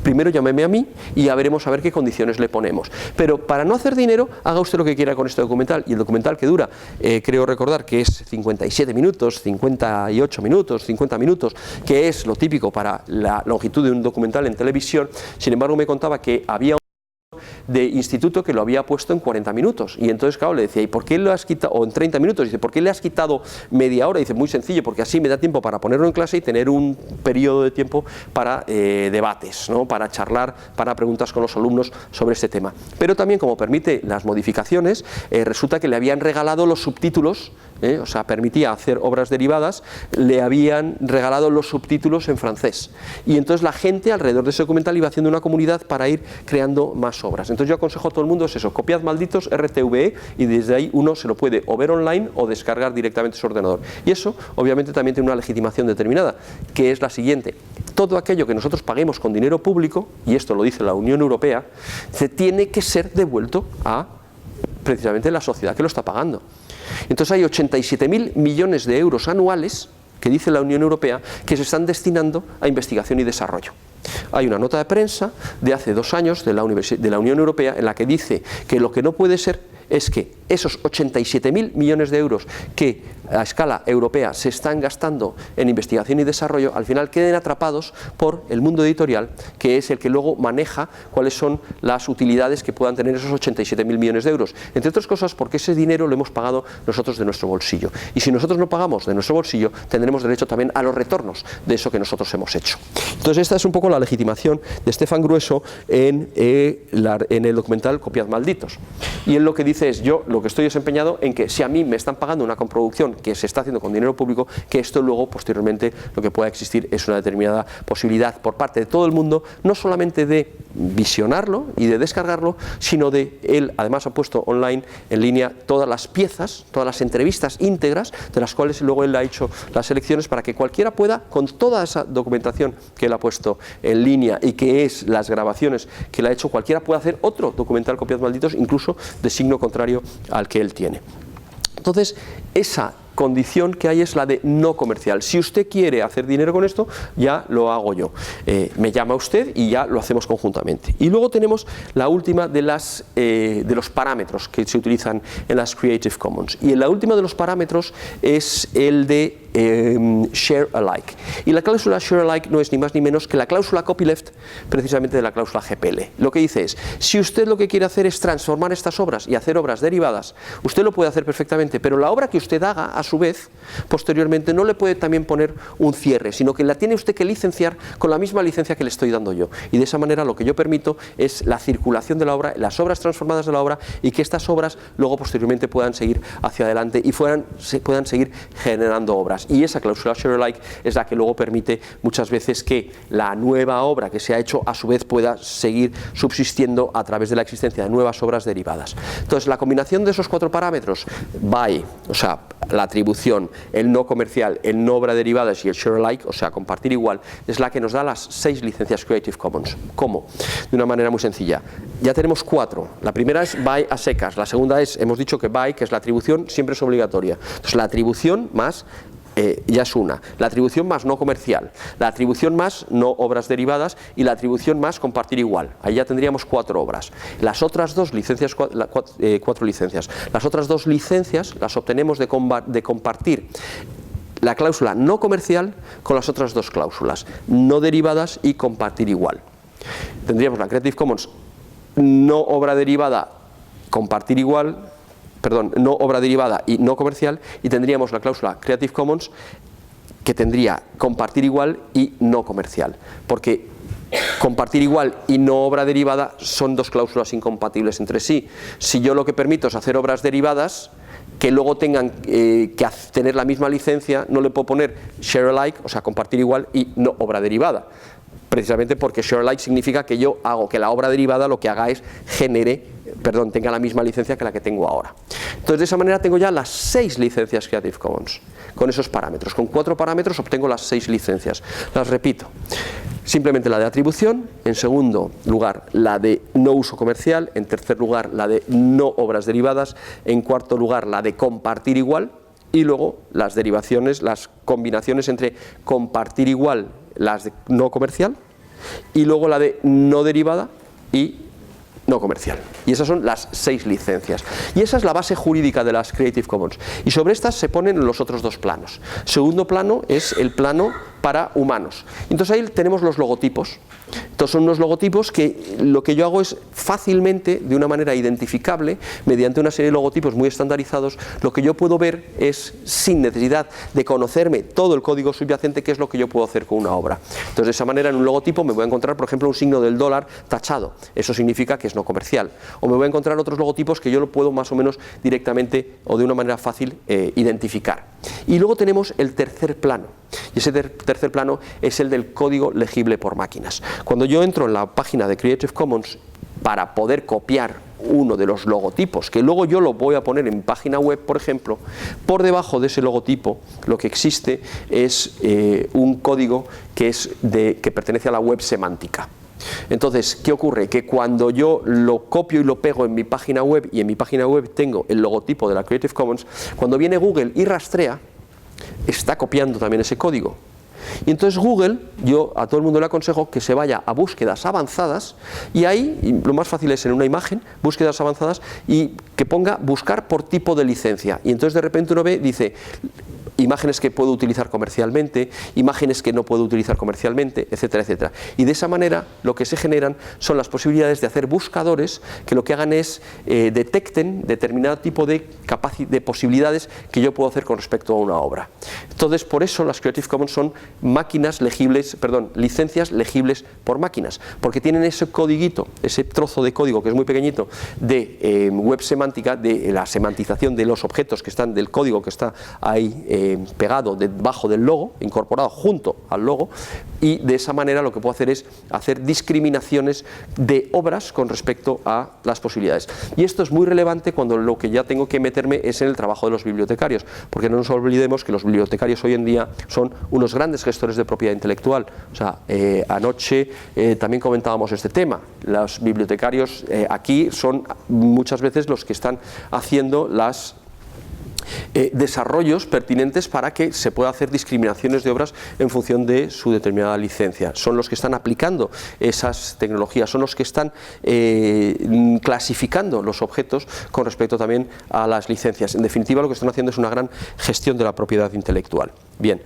A: primero llámeme a mí y ya veremos a ver qué condiciones le ponemos. Pero para no hacer dinero, haga usted lo que quiera con este documental. Y el documental, que dura, creo recordar que es 57 minutos, 58 minutos, 50 minutos, que es lo típico para la longitud de un documental en televisión. Sin embargo, me contaba que había de instituto que lo había puesto en 40 minutos, y entonces claro, le decía: ¿y por qué lo has quitado? O en 30 minutos, dice: ¿por qué le has quitado media hora? Dice: muy sencillo, porque así me da tiempo para ponerlo en clase y tener un periodo de tiempo para debates, ¿no? Para charlar, para preguntas con los alumnos sobre este tema. Pero también, como permite las modificaciones, resulta que le habían regalado los subtítulos, o sea, permitía hacer obras derivadas, le habían regalado los subtítulos en francés, y entonces la gente alrededor de ese documental iba haciendo una comunidad para ir creando más obras. Entonces yo aconsejo a todo el mundo es eso: Copiad Malditos, RTVE, y desde ahí uno se lo puede o ver online o descargar directamente en su ordenador. Y eso obviamente también tiene una legitimación determinada, que es la siguiente: todo aquello que nosotros paguemos con dinero público, y esto lo dice la Unión Europea, se tiene que ser devuelto a precisamente la sociedad que lo está pagando. Entonces hay 87.000 millones de euros anuales, que dice la Unión Europea, que se están destinando a investigación y desarrollo. Hay una nota de prensa de hace 2 años de la Unión Europea en la que dice que lo que no puede ser es que esos 87.000 millones de euros que a escala europea se están gastando en investigación y desarrollo, al final queden atrapados por el mundo editorial, que es el que luego maneja cuáles son las utilidades que puedan tener esos 87.000 millones de euros. Entre otras cosas porque ese dinero lo hemos pagado nosotros de nuestro bolsillo. Y si nosotros no pagamos de nuestro bolsillo, tendremos derecho también a los retornos de eso que nosotros hemos hecho. Entonces esta es un poco la legitimación de Stefan Grueso en el documental Copiad Malditos. Y él lo que dice es: yo lo que estoy desempeñado en que si a mí me están pagando una coproducción que se está haciendo con dinero público, que esto luego posteriormente lo que pueda existir es una determinada posibilidad por parte de todo el mundo, no solamente de visionarlo y de descargarlo, sino de él además ha puesto online, en línea, todas las piezas, todas las entrevistas íntegras, de las cuales luego él ha hecho las selecciones para que cualquiera pueda, con toda esa documentación que él ha puesto en línea y que es las grabaciones que él ha hecho, cualquiera pueda hacer otro documental Copiad Malditos, incluso de signo contrario al que él tiene. Entonces, esa condición que hay es la de no comercial. Si usted quiere hacer dinero con esto, ya lo hago yo. Me llama usted y ya lo hacemos conjuntamente. Y luego tenemos la última de los parámetros que se utilizan en las Creative Commons. Y la última de los parámetros es el de share alike. Y la cláusula share alike no es ni más ni menos que la cláusula copyleft precisamente de la cláusula GPL. Lo que dice es, si usted lo que quiere hacer es transformar estas obras y hacer obras derivadas, usted lo puede hacer perfectamente, pero la obra que usted haga, a su vez, posteriormente, no le puede también poner un cierre, sino que la tiene usted que licenciar con la misma licencia que le estoy dando yo. Y de esa manera lo que yo permito es la circulación de la obra, las obras transformadas de la obra, y que estas obras luego posteriormente puedan seguir hacia adelante y puedan seguir generando obras. Y esa cláusula share alike es la que luego permite muchas veces que la nueva obra que se ha hecho a su vez pueda seguir subsistiendo a través de la existencia de nuevas obras derivadas. Entonces, la combinación de esos 4 parámetros, by, o sea, la atribución, el no comercial, el no obra derivadas y el share alike, o sea, compartir igual, es la que nos da las 6 licencias Creative Commons. ¿Cómo? De una manera muy sencilla. Ya tenemos 4. La primera es by a secas, la segunda es, hemos dicho que by, que es la atribución, siempre es obligatoria. Entonces, la atribución más ya es una, la atribución más no comercial, la atribución más no obras derivadas y la atribución más compartir igual. Ahí ya tendríamos 4 obras. Las otras 2 licencias, 4 licencias, las otras 2 licencias las obtenemos de compartir la cláusula no comercial con las otras 2 cláusulas, no derivadas y compartir igual. Tendríamos la Creative Commons no obra derivada, compartir igual, perdón, no obra derivada y no comercial, y tendríamos la cláusula Creative Commons que tendría compartir igual y no comercial, porque compartir igual y no obra derivada son 2 cláusulas incompatibles entre sí. Si yo lo que permito es hacer obras derivadas que luego tengan que tener la misma licencia, no le puedo poner share alike, o sea, compartir igual y no obra derivada, precisamente porque share alike significa que yo hago que la obra derivada lo que haga es tenga la misma licencia que la que tengo ahora. Entonces, de esa manera tengo ya las 6 licencias Creative Commons, con esos parámetros. Con 4 parámetros obtengo las 6 licencias. Las repito. Simplemente la de atribución, en segundo lugar la de no uso comercial, en tercer lugar la de no obras derivadas, en cuarto lugar la de compartir igual, y luego las derivaciones, las combinaciones entre compartir igual, las de no comercial, y luego la de no derivada y no comercial. Y esas son las 6 licencias. Y esa es la base jurídica de las Creative Commons. Y sobre estas se ponen los otros 2 planos. Segundo plano es el plano para humanos. Entonces ahí tenemos los logotipos. Entonces son unos logotipos que lo que yo hago es fácilmente, de una manera identificable, mediante una serie de logotipos muy estandarizados, lo que yo puedo ver es, sin necesidad de conocerme todo el código subyacente, qué es lo que yo puedo hacer con una obra. Entonces, de esa manera, en un logotipo me voy a encontrar, por ejemplo, un signo del dólar tachado. Eso significa que es no comercial. O me voy a encontrar otros logotipos que yo lo puedo más o menos directamente o de una manera fácil identificar. Y luego tenemos el tercer plano. Y ese tercer plano es el del código legible por máquinas. Cuando yo entro en la página de Creative Commons para poder copiar uno de los logotipos, que luego yo lo voy a poner en mi página web, por ejemplo, por debajo de ese logotipo lo que existe es un código que pertenece a la web semántica. Entonces, ¿qué ocurre? Que cuando yo lo copio y lo pego en mi página web, y en mi página web tengo el logotipo de la Creative Commons, cuando viene Google y rastrea, está copiando también ese código. Y entonces Google, yo a todo el mundo le aconsejo que se vaya a búsquedas avanzadas, y ahí, y lo más fácil es en una imagen, búsquedas avanzadas, y que ponga buscar por tipo de licencia. Y entonces de repente uno ve, dice, imágenes que puedo utilizar comercialmente, imágenes que no puedo utilizar comercialmente, etcétera, etcétera. Y de esa manera lo que se generan son las posibilidades de hacer buscadores que lo que hagan es detecten determinado tipo de posibilidades que yo puedo hacer con respecto a una obra. Entonces, por eso las Creative Commons son licencias legibles por máquinas, porque tienen ese codiguito, ese trozo de código que es muy pequeñito de web semántica, de la semantización de los objetos que están, del código que está ahí pegado debajo del logo, incorporado junto al logo, y de esa manera lo que puedo hacer es hacer discriminaciones de obras con respecto a las posibilidades. Y esto es muy relevante cuando lo que ya tengo que meterme es en el trabajo de los bibliotecarios, porque no nos olvidemos que los bibliotecarios hoy en día son unos grandes gestores de propiedad intelectual. O sea, anoche también comentábamos este tema. Los bibliotecarios aquí son muchas veces los que están haciendo desarrollos pertinentes para que se pueda hacer discriminaciones de obras en función de su determinada licencia. Son los que están aplicando esas tecnologías, son los que están clasificando los objetos con respecto también a las licencias. En definitiva, lo que están haciendo es una gran gestión de la propiedad intelectual. Bien.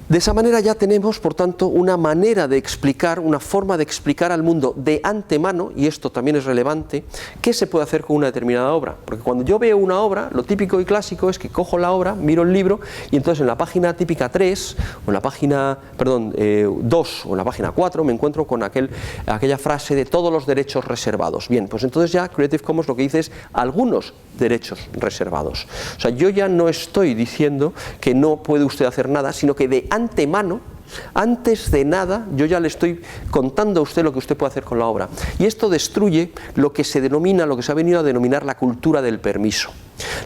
A: De esa manera ya tenemos, por tanto, una manera de explicar, una forma de explicar al mundo de antemano, y esto también es relevante, qué se puede hacer con una determinada obra. Porque cuando yo veo una obra, lo típico y clásico es que cojo la obra, miro el libro, y entonces en la página típica 3, o en la página, 2, o en la página 4, me encuentro con aquella frase de todos los derechos reservados. Bien, pues entonces ya Creative Commons lo que dice es algunos derechos reservados. O sea, yo ya no estoy diciendo que no puede usted hacer nada, sino que de antemano, antes de nada, yo ya le estoy contando a usted lo que usted puede hacer con la obra. Y esto destruye lo que se denomina, lo que se ha venido a denominar la cultura del permiso.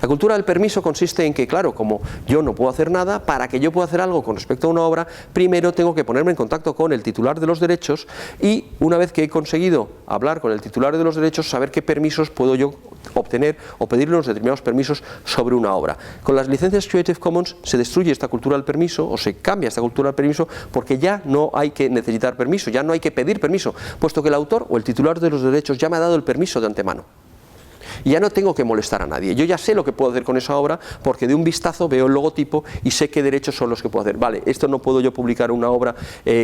A: La cultura del permiso consiste en que, claro, como yo no puedo hacer nada, para que yo pueda hacer algo con respecto a una obra, primero tengo que ponerme en contacto con el titular de los derechos y, una vez que he conseguido hablar con el titular de los derechos, saber qué permisos puedo yo obtener o pedirle unos determinados permisos sobre una obra. Con las licencias Creative Commons se destruye esta cultura del permiso o se cambia esta cultura del permiso porque ya no hay que necesitar permiso, ya no hay que pedir permiso, puesto que el autor o el titular de los derechos ya me ha dado el permiso de antemano. Y ya no tengo que molestar a nadie. Yo ya sé lo que puedo hacer con esa obra porque de un vistazo veo el logotipo y sé qué derechos son los que puedo hacer. Vale, esto no puedo yo publicar una obra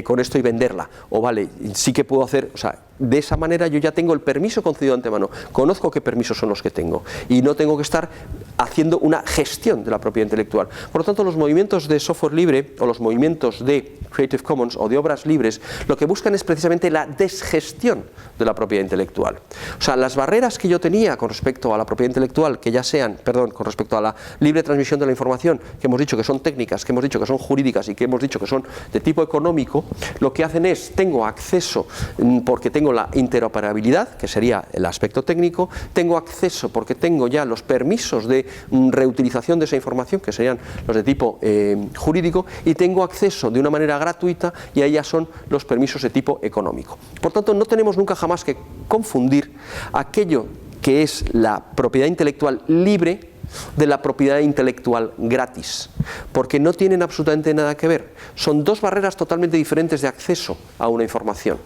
A: con esto y venderla. O vale, sí que puedo hacer, o sea, de esa manera yo ya tengo el permiso concedido de antemano. Conozco qué permisos son los que tengo y no tengo que estar haciendo una gestión de la propiedad intelectual. Por lo tanto, los movimientos de software libre o los movimientos de Creative Commons o de obras libres lo que buscan es precisamente la desgestión de la propiedad intelectual. O sea, las barreras que yo tenía con respecto a la propiedad intelectual, que ya sean, con respecto a la libre transmisión de la información, que hemos dicho que son técnicas, que hemos dicho que son jurídicas y que hemos dicho que son de tipo económico, lo que hacen es, tengo acceso porque tengo la interoperabilidad, que sería el aspecto técnico, tengo acceso porque tengo ya los permisos de reutilización de esa información, que serían los de tipo jurídico, y tengo acceso de una manera gratuita, y ahí ya son los permisos de tipo económico. Por tanto, no tenemos nunca jamás que confundir aquello que es la propiedad intelectual libre de la propiedad intelectual gratis, porque no tienen absolutamente nada que ver. Son dos barreras totalmente diferentes de acceso a una información.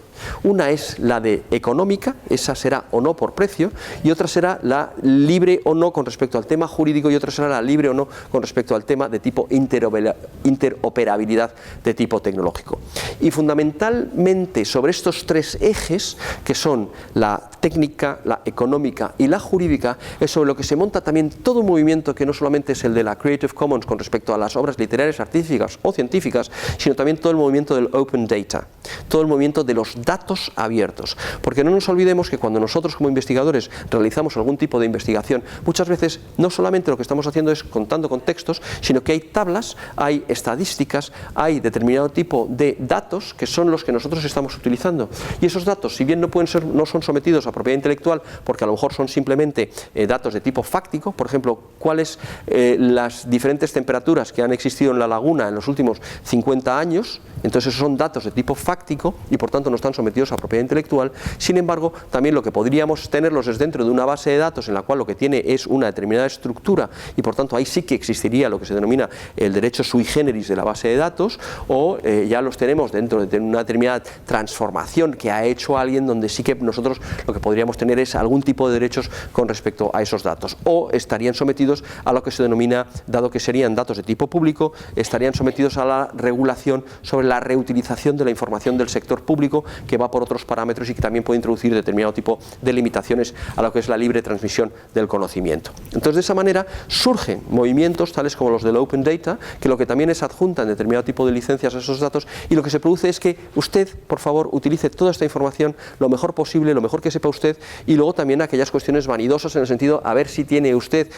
A: Una es la de económica, esa será o no por precio, y otra será la libre o no con respecto al tema jurídico, y otra será la libre o no con respecto al tema de tipo interoperabilidad de tipo tecnológico. Y fundamentalmente sobre estos tres ejes, que son la técnica, la económica y la jurídica, es sobre lo que se monta también todo un movimiento que no solamente es el de la Creative Commons con respecto a las obras literarias, artísticas o científicas, sino también todo el movimiento del Open Data, todo el movimiento de los datos abiertos. Porque no nos olvidemos que cuando nosotros como investigadores realizamos algún tipo de investigación, muchas veces no solamente lo que estamos haciendo es contando contextos, sino que hay tablas, hay estadísticas, hay determinado tipo de datos que son los que nosotros estamos utilizando. Y esos datos, si bien no son sometidos a propiedad intelectual, porque a lo mejor son simplemente datos de tipo fáctico, por ejemplo, cuáles las diferentes temperaturas que han existido en la laguna en los últimos 50 años, entonces esos son datos de tipo fáctico y por tanto no están sometidos a propiedad intelectual. Sin embargo, también lo que podríamos tenerlos es dentro de una base de datos en la cual lo que tiene es una determinada estructura y por tanto ahí sí que existiría lo que se denomina el derecho sui generis de la base de datos, o ya los tenemos dentro de una determinada transformación que ha hecho alguien, donde sí que nosotros lo que podríamos tener es algún tipo de derechos con respecto a esos datos, o estarían sometidos a lo que se denomina, dado que serían datos de tipo público, estarían sometidos a la regulación sobre la reutilización de la información del sector público, que va por otros parámetros y que también puede introducir determinado tipo de limitaciones a lo que es la libre transmisión del conocimiento. Entonces, de esa manera surgen movimientos tales como los del Open Data, que lo que también es adjuntan determinado tipo de licencias a esos datos, y lo que se produce es que usted, por favor, utilice toda esta información lo mejor posible, lo mejor que sepa usted, y luego también aquellas cuestiones vanidosas en el sentido a ver si tiene usted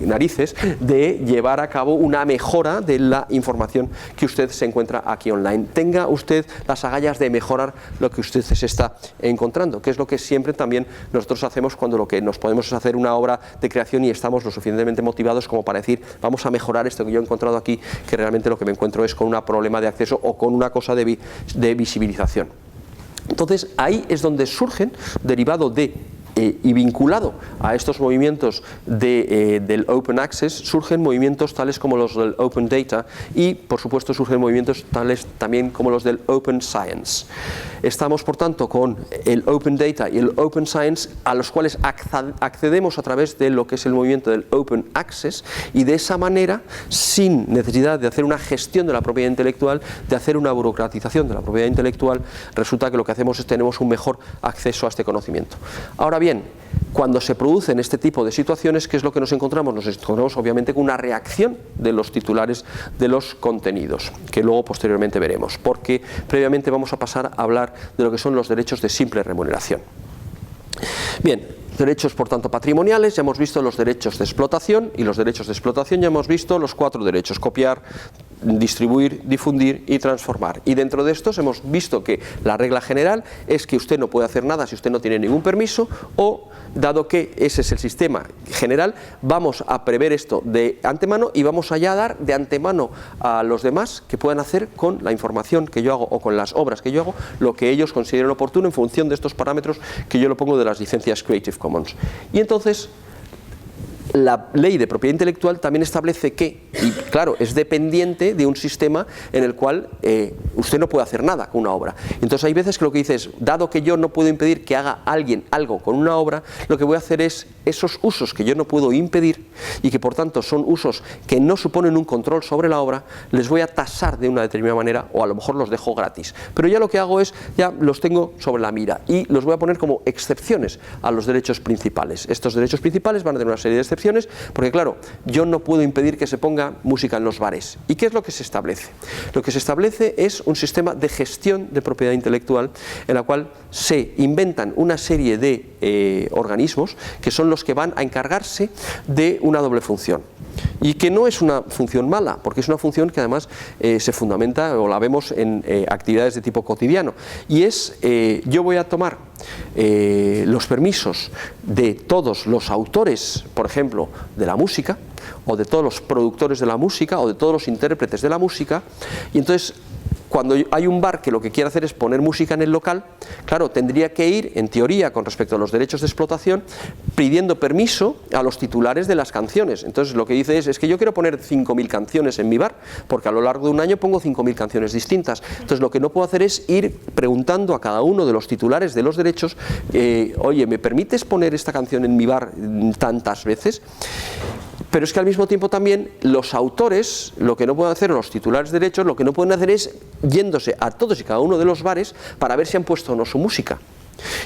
A: narices de llevar a cabo una mejora de la información que usted se encuentra aquí online. Tenga usted las agallas de mejorar lo que usted se está encontrando, que es lo que siempre también nosotros hacemos cuando lo que nos podemos es hacer una obra de creación y estamos lo suficientemente motivados como para decir, vamos a mejorar esto que yo he encontrado aquí, que realmente lo que me encuentro es con un problema de acceso o con una cosa de visibilización. Entonces ahí es donde surgen, derivado de y vinculado a estos movimientos del Open Access surgen movimientos tales como los del Open Data y, por supuesto, surgen movimientos tales también como los del Open Science. Estamos, por tanto, con el Open Data y el Open Science, a los cuales accedemos a través de lo que es el movimiento del Open Access, y de esa manera, sin necesidad de hacer una gestión de la propiedad intelectual, de hacer una burocratización de la propiedad intelectual, resulta que lo que hacemos es tenemos un mejor acceso a este conocimiento. Ahora bien, cuando se producen este tipo de situaciones, ¿qué es lo que nos encontramos? Nos encontramos obviamente con una reacción de los titulares de los contenidos, que luego posteriormente veremos, porque previamente vamos a pasar a hablar de lo que son los derechos de simple remuneración. Bien, derechos por tanto patrimoniales, ya hemos visto los derechos de explotación, y los derechos de explotación ya hemos visto los 4 derechos: copiar, distribuir, difundir y transformar. Y dentro de estos hemos visto que la regla general es que usted no puede hacer nada si usted no tiene ningún permiso, o dado que ese es el sistema general, vamos a prever esto de antemano y vamos a ya dar de antemano a los demás que puedan hacer con la información que yo hago o con las obras que yo hago lo que ellos consideren oportuno en función de estos parámetros que yo lo pongo de las licencias Creative Commons. Y entonces la ley de propiedad intelectual también establece que, y claro, es dependiente de un sistema en el cual usted no puede hacer nada con una obra. Entonces hay veces que lo que dice es, dado que yo no puedo impedir que haga alguien algo con una obra, lo que voy a hacer es esos usos que yo no puedo impedir y que por tanto son usos que no suponen un control sobre la obra, les voy a tasar de una determinada manera, o a lo mejor los dejo gratis. Pero ya lo que hago es, ya los tengo sobre la mira y los voy a poner como excepciones a los derechos principales. Estos derechos principales van a tener una serie de excepciones, porque claro, yo no puedo impedir que se ponga música en los bares. ¿Y qué es lo que se establece? Lo que se establece es un sistema de gestión de propiedad intelectual en la cual se inventan una serie de organismos que son los que van a encargarse de una doble función. Y que no es una función mala, porque es una función que además se fundamenta o la vemos en actividades de tipo cotidiano. Y es, yo voy a tomar los permisos de todos los autores, por ejemplo, de la música, o de todos los productores de la música, o de todos los intérpretes de la música, y entonces cuando hay un bar que lo que quiere hacer es poner música en el local, claro, tendría que ir, en teoría, con respecto a los derechos de explotación, pidiendo permiso a los titulares de las canciones. Entonces lo que dice es que yo quiero poner 5.000 canciones en mi bar, porque a lo largo de un año pongo 5.000 canciones distintas. Entonces lo que no puedo hacer es ir preguntando a cada uno de los titulares de los derechos, oye, ¿me permites poner esta canción en mi bar tantas veces? Pero es que al mismo tiempo también los autores, lo que no pueden hacer, los titulares de derechos, lo que no pueden hacer es yéndose a todos y cada uno de los bares para ver si han puesto o no su música.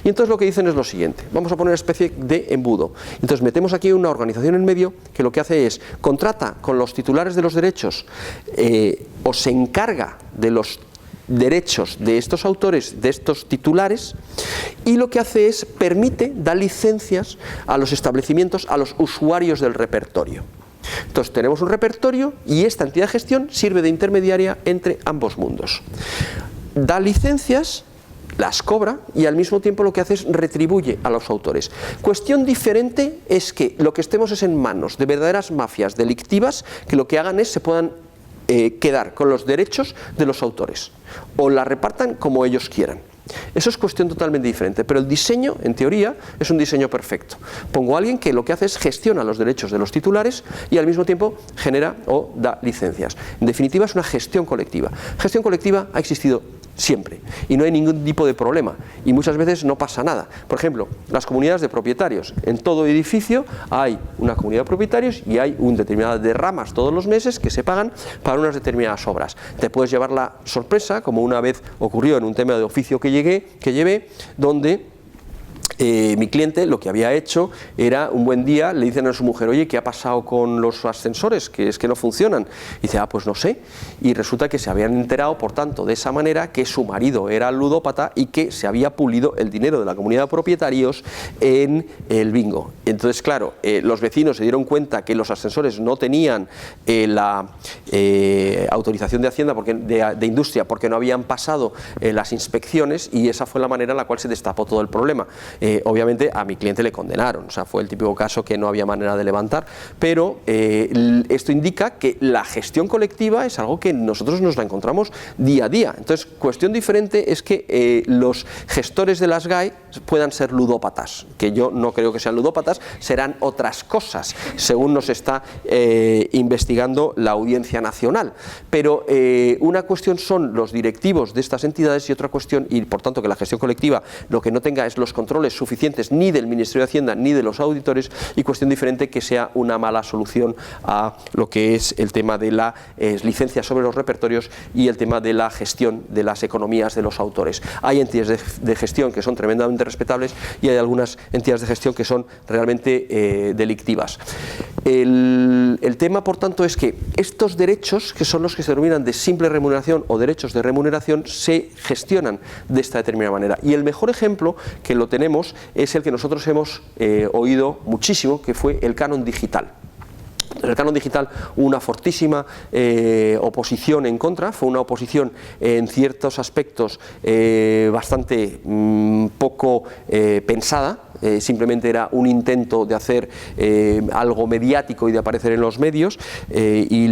A: Y entonces lo que dicen es lo siguiente: vamos a poner una especie de embudo. Entonces metemos aquí una organización en medio que lo que hace es contrata con los titulares de los derechos o se encarga de los derechos de estos autores, de estos titulares, y lo que hace es da licencias a los establecimientos, a los usuarios del repertorio. Entonces tenemos un repertorio y esta entidad de gestión sirve de intermediaria entre ambos mundos. Da licencias, las cobra y al mismo tiempo lo que hace es retribuye a los autores. Cuestión diferente es que lo que estemos es en manos de verdaderas mafias delictivas que lo que hagan es se puedan quedar con los derechos de los autores o la repartan como ellos quieran. Eso es cuestión totalmente diferente, pero el diseño, en teoría, es un diseño perfecto. Pongo a alguien que lo que hace es gestiona los derechos de los titulares y al mismo tiempo genera o da licencias. En definitiva, es una gestión colectiva. Gestión colectiva ha existido siempre y no hay ningún tipo de problema y muchas veces no pasa nada. Por ejemplo, las comunidades de propietarios. En todo edificio hay una comunidad de propietarios y hay un determinado de ramas todos los meses que se pagan para unas determinadas obras. Te puedes llevar la sorpresa, como una vez ocurrió en un tema de oficio que llevé, donde mi cliente lo que había hecho era un buen día, le dicen a su mujer, oye, ¿qué ha pasado con los ascensores? Que es que no funcionan. Y dice, pues no sé. Y resulta que se habían enterado, por tanto, de esa manera, que su marido era ludópata y que se había pulido el dinero de la comunidad de propietarios en el bingo. Entonces, claro, los vecinos se dieron cuenta que los ascensores no tenían la autorización de Hacienda, de industria, porque no habían pasado las inspecciones, y esa fue la manera en la cual se destapó todo el problema. Obviamente a mi cliente le condenaron, o sea, fue el típico caso que no había manera de levantar, pero esto indica que la gestión colectiva es algo que nosotros nos la encontramos día a día. Entonces, cuestión diferente es que los gestores de las GAE puedan ser ludópatas, que yo no creo que sean ludópatas, serán otras cosas, según nos está investigando la Audiencia Nacional. Pero una cuestión son los directivos de estas entidades y otra cuestión, y por tanto que la gestión colectiva lo que no tenga es los controles suficientes ni del Ministerio de Hacienda ni de los auditores, y cuestión diferente que sea una mala solución a lo que es el tema de la licencia sobre los repertorios y el tema de la gestión de las economías de los autores. Hay entidades de gestión que son tremendamente respetables y hay algunas entidades de gestión que son realmente delictivas. El tema, por tanto, es que estos derechos, que son los que se denominan de simple remuneración o derechos de remuneración, se gestionan de esta determinada manera. Y el mejor ejemplo que lo tenemos es el que nosotros hemos oído muchísimo, que fue el canon digital. El canon digital hubo una fortísima oposición en contra, fue una oposición en ciertos aspectos bastante poco pensada. Simplemente era un intento de hacer algo mediático y de aparecer en los medios, y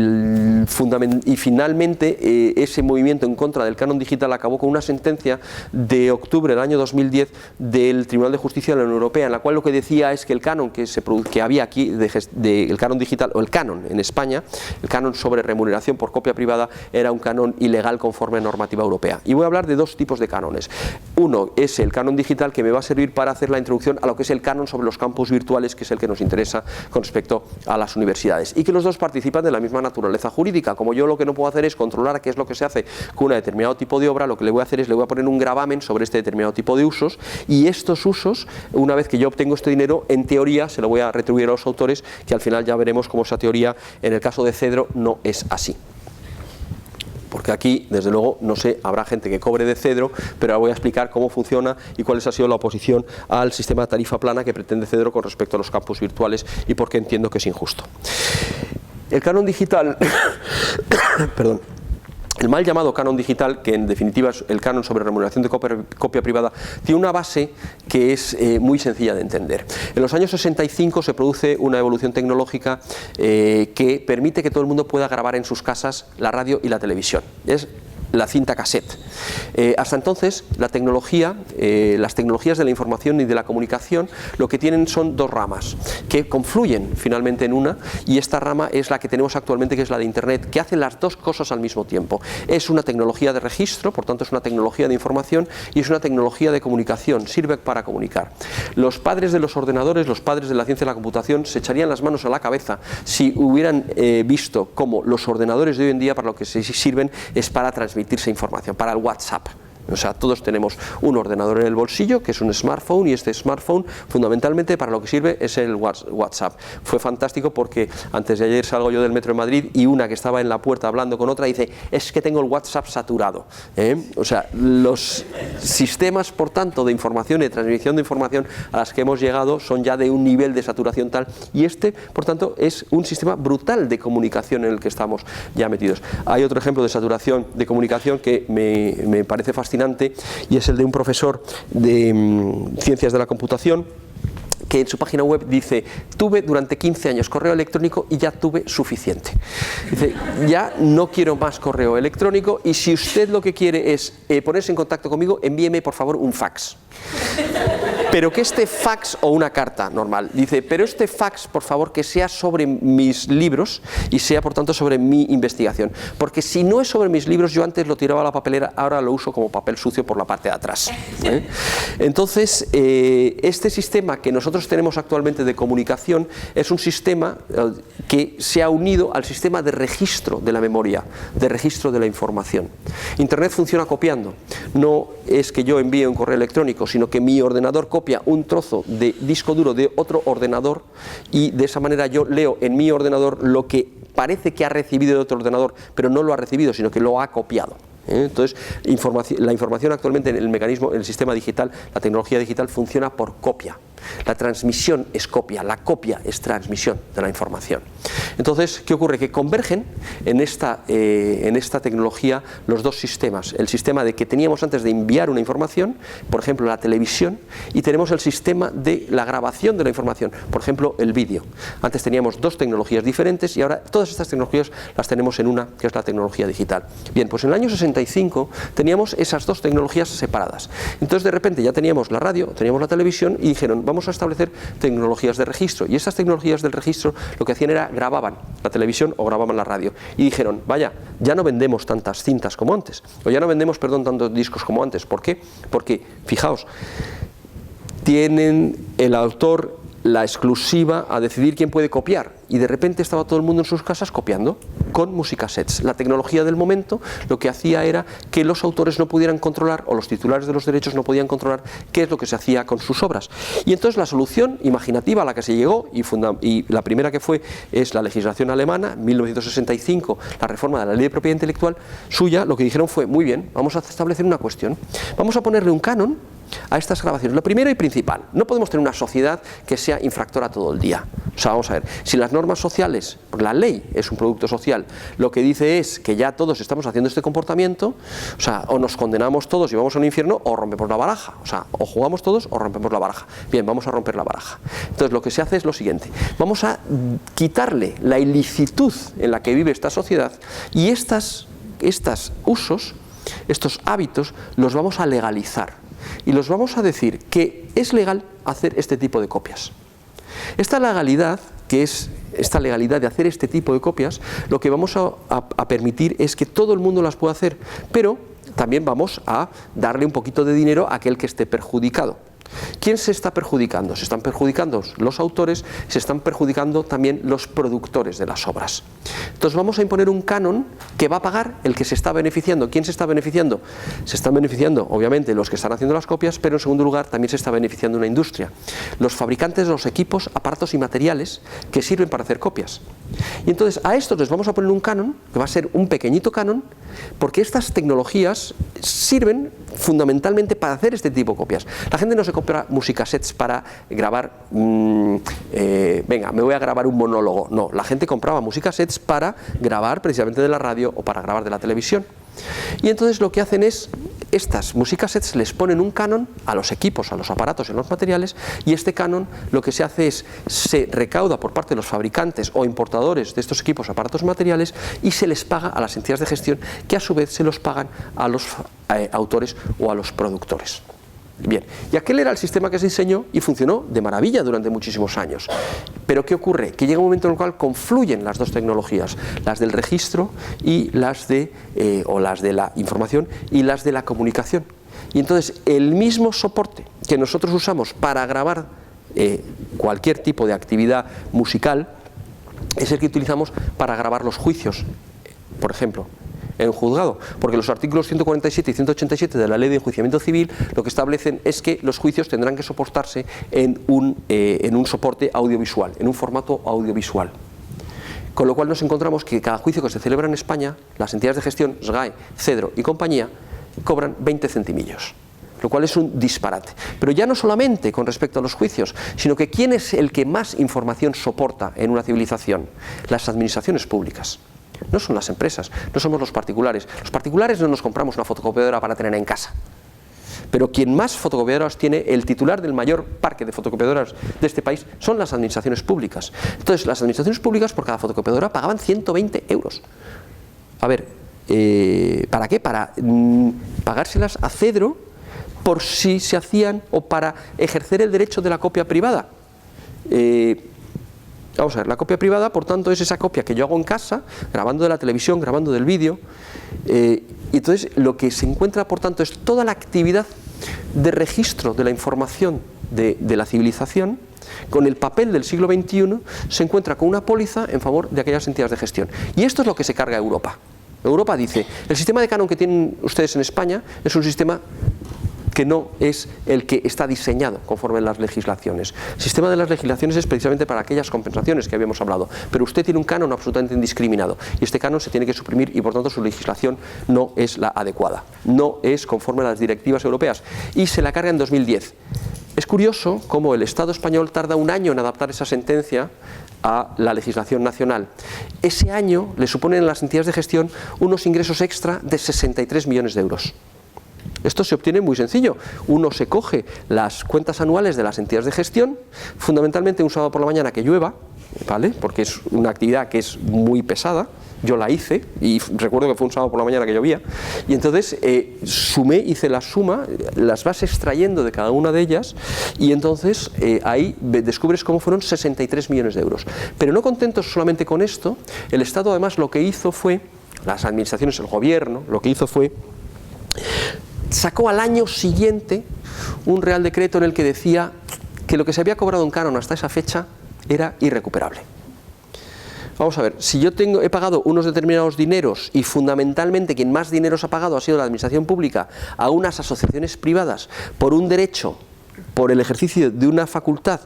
A: finalmente ese movimiento en contra del canon digital acabó con una sentencia de octubre del año 2010 del Tribunal de Justicia de la Unión Europea, en la cual lo que decía es que el canon que había aquí, el canon digital, o el canon en España, el canon sobre remuneración por copia privada, era un canon ilegal conforme a normativa europea. Y voy a hablar de dos tipos de cánones. Uno es el canon digital, que me va a servir para hacer la introducción a lo que es el canon sobre los campus virtuales, que es el que nos interesa con respecto a las universidades, y que los dos participan de la misma naturaleza jurídica. Como yo lo que no puedo hacer es controlar qué es lo que se hace con un determinado tipo de obra, lo que le voy a hacer es le voy a poner un gravamen sobre este determinado tipo de usos, y estos usos, una vez que yo obtengo este dinero, en teoría se lo voy a retribuir a los autores, que al final ya veremos cómo esa teoría en el caso de Cedro no es así. Porque aquí, desde luego, no sé, habrá gente que cobre de Cedro, pero ahora voy a explicar cómo funciona y cuál ha sido la oposición al sistema de tarifa plana que pretende Cedro con respecto a los campus virtuales y por qué entiendo que es injusto. El canon digital, perdón. El mal llamado canon digital, que en definitiva es el canon sobre remuneración de copia privada, tiene una base que es muy sencilla de entender. En los años 65 se produce una evolución tecnológica que permite que todo el mundo pueda grabar en sus casas la radio y la televisión. Es la cinta cassette. Hasta entonces las tecnologías de la información y de la comunicación lo que tienen son dos ramas que confluyen finalmente en una, y esta rama es la que tenemos actualmente, que es la de Internet, que hace las dos cosas al mismo tiempo. Es una tecnología de registro, por tanto es una tecnología de información, y es una tecnología de comunicación, sirve para comunicar. Los padres de los ordenadores, los padres de la ciencia de la computación se echarían las manos a la cabeza si hubieran visto cómo los ordenadores de hoy en día para lo que se sirven es para transmitirse información, para el WhatsApp. O sea, todos tenemos un ordenador en el bolsillo, que es un smartphone, y este smartphone fundamentalmente para lo que sirve es el WhatsApp. Fue fantástico porque antes de ayer salgo yo del metro de Madrid y una que estaba en la puerta hablando con otra dice: es que tengo el WhatsApp saturado. O sea, los sistemas, por tanto, de información y de transmisión de información a las que hemos llegado son ya de un nivel de saturación tal, y este, por tanto, es un sistema brutal de comunicación en el que estamos ya metidos. Hay otro ejemplo de saturación de comunicación que me parece fascinante, y es el de un profesor de ciencias de la computación, que en su página web dice: tuve durante 15 años correo electrónico y ya tuve suficiente. Dice: ya no quiero más correo electrónico, y si usted lo que quiere es ponerse en contacto conmigo, envíeme por favor un fax. Pero que este fax, o una carta normal, dice, pero este fax, por favor, que sea sobre mis libros y sea, por tanto, sobre mi investigación. Porque si no es sobre mis libros, yo antes lo tiraba a la papelera, ahora lo uso como papel sucio por la parte de atrás. Entonces, este sistema que nosotros tenemos actualmente de comunicación es un sistema que se ha unido al sistema de registro de la memoria, de registro de la información. Internet funciona copiando. No es que yo envíe un correo electrónico, sino que mi ordenador copia un trozo de disco duro de otro ordenador, y de esa manera yo leo en mi ordenador lo que parece que ha recibido de otro ordenador, pero no lo ha recibido, sino que lo ha copiado. Entonces, la información actualmente en el mecanismo, en el sistema digital, la tecnología digital funciona por copia. La transmisión es copia, la copia es transmisión de la información. Entonces, ¿qué ocurre? Que convergen en esta tecnología los dos sistemas. El sistema de que teníamos antes de enviar una información, por ejemplo la televisión, y tenemos el sistema de la grabación de la información, por ejemplo el vídeo. Antes teníamos dos tecnologías diferentes y ahora todas estas tecnologías las tenemos en una, que es la tecnología digital. Bien, pues en el año 65 teníamos esas dos tecnologías separadas. Entonces de repente ya teníamos la radio, teníamos la televisión y dijeron, vamos a establecer tecnologías de registro. Y estas tecnologías del registro lo que hacían era grababan la televisión o grababan la radio. Y dijeron, vaya, ya no vendemos tantas cintas como antes, o ya no vendemos, perdón, tantos discos como antes. ¿Por qué? Porque, fijaos, tienen el autor la exclusiva a decidir quién puede copiar, y de repente estaba todo el mundo en sus casas copiando con musicassettes. La tecnología del momento lo que hacía era que los autores no pudieran controlar, o los titulares de los derechos no podían controlar qué es lo que se hacía con sus obras. Y entonces la solución imaginativa a la que se llegó, y la primera que fue, es la legislación alemana, 1965, la reforma de la ley de propiedad intelectual suya. Lo que dijeron fue, muy bien, vamos a establecer una cuestión, vamos a ponerle un canon a estas grabaciones. Lo primero y principal, no podemos tener una sociedad que sea infractora todo el día. O sea, vamos a ver, si las normas sociales, la ley es un producto social, lo que dice es que ya todos estamos haciendo este comportamiento, o sea, o nos condenamos todos y vamos a un infierno, o rompemos la baraja. O sea, o jugamos todos o rompemos la baraja. Bien, vamos a romper la baraja. Entonces lo que se hace es lo siguiente, vamos a quitarle la ilicitud en la que vive esta sociedad, y estos usos, estos hábitos, los vamos a legalizar. Y los vamos a decir que es legal hacer este tipo de copias. Esta legalidad, que es esta legalidad de hacer este tipo de copias, lo que vamos a permitir es que todo el mundo las pueda hacer, pero también vamos a darle un poquito de dinero a aquel que esté perjudicado. ¿Quién se está perjudicando? Se están perjudicando los autores, se están perjudicando también los productores de las obras. Entonces vamos a imponer un canon que va a pagar el que se está beneficiando. ¿Quién se está beneficiando? Se están beneficiando, obviamente, los que están haciendo las copias, pero en segundo lugar también se está beneficiando una industria. Los fabricantes de los equipos, aparatos y materiales que sirven para hacer copias. Y entonces a estos les vamos a poner un canon, que va a ser un pequeñito canon, porque estas tecnologías sirven fundamentalmente para hacer este tipo de copias. La gente no se compra musicassettes para grabar, venga, me voy a grabar un monólogo. No, la gente compraba musicassettes para grabar precisamente de la radio o para grabar de la televisión. Y entonces lo que hacen es, estas musicassettes les ponen un canon a los equipos, a los aparatos y a los materiales, y este canon lo que se hace es, se recauda por parte de los fabricantes o importadores de estos equipos, aparatos, materiales, y se les paga a las entidades de gestión, que a su vez se los pagan a los autores o a los productores. Bien, y aquel era el sistema que se diseñó y funcionó de maravilla durante muchísimos años. Pero ¿qué ocurre? Que llega un momento en el cual confluyen las dos tecnologías, las del registro y las de la información y las de la comunicación. Y entonces el mismo soporte que nosotros usamos para grabar cualquier tipo de actividad musical es el que utilizamos para grabar los juicios, por ejemplo, en un juzgado, porque los artículos 147 y 187 de la Ley de Enjuiciamiento Civil lo que establecen es que los juicios tendrán que soportarse en un soporte audiovisual, en un formato audiovisual. Con lo cual nos encontramos que cada juicio que se celebra en España, las entidades de gestión, SGAE, Cedro y compañía, cobran 20 centimillos. Lo cual es un disparate. Pero ya no solamente con respecto a los juicios, sino que ¿quién es el que más información soporta en una civilización? Las administraciones públicas. No son las empresas, no somos los particulares. Los particulares no nos compramos una fotocopiadora para tener en casa. Pero quien más fotocopiadoras tiene, el titular del mayor parque de fotocopiadoras de este país, son las administraciones públicas. Entonces, las administraciones públicas por cada fotocopiadora pagaban 120 euros. A ver, ¿para qué? Para pagárselas a Cedro por si se hacían, o para ejercer el derecho de la copia privada. Vamos a ver, la copia privada, por tanto, es esa copia que yo hago en casa, grabando de la televisión, grabando del vídeo, y entonces lo que se encuentra, por tanto, es toda la actividad de registro de la información de la civilización, con el papel del siglo XXI, se encuentra con una póliza en favor de aquellas entidades de gestión. Y esto es lo que se carga a Europa. Europa dice, el sistema de canon que tienen ustedes en España es un sistema que no es el que está diseñado conforme a las legislaciones. El sistema de las legislaciones es precisamente para aquellas compensaciones que habíamos hablado, pero usted tiene un canon absolutamente indiscriminado y este canon se tiene que suprimir y por tanto su legislación no es la adecuada, no es conforme a las directivas europeas y se la carga en 2010. Es curioso cómo el Estado español tarda un año en adaptar esa sentencia a la legislación nacional. Ese año le suponen a las entidades de gestión unos ingresos extra de 63 millones de euros. Esto se obtiene muy sencillo. Uno se coge las cuentas anuales de las entidades de gestión, fundamentalmente un sábado por la mañana que llueva, ¿vale? Porque es una actividad que es muy pesada. Yo la hice y recuerdo que fue un sábado por la mañana que llovía, y entonces hice la suma, las vas extrayendo de cada una de ellas, y entonces ahí descubres cómo fueron 63 millones de euros. Pero no contentos solamente con esto, el Estado además lo que hizo fue, las administraciones, el gobierno, lo que hizo fue, sacó al año siguiente un Real Decreto en el que decía que lo que se había cobrado en canon hasta esa fecha era irrecuperable. Vamos a ver, si yo he pagado unos determinados dineros y fundamentalmente quien más dineros ha pagado ha sido la administración pública a unas asociaciones privadas por un derecho, por el ejercicio de una facultad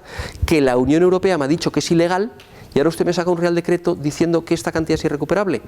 A: que la Unión Europea me ha dicho que es ilegal, y ahora usted me saca un Real Decreto diciendo que esta cantidad es irrecuperable.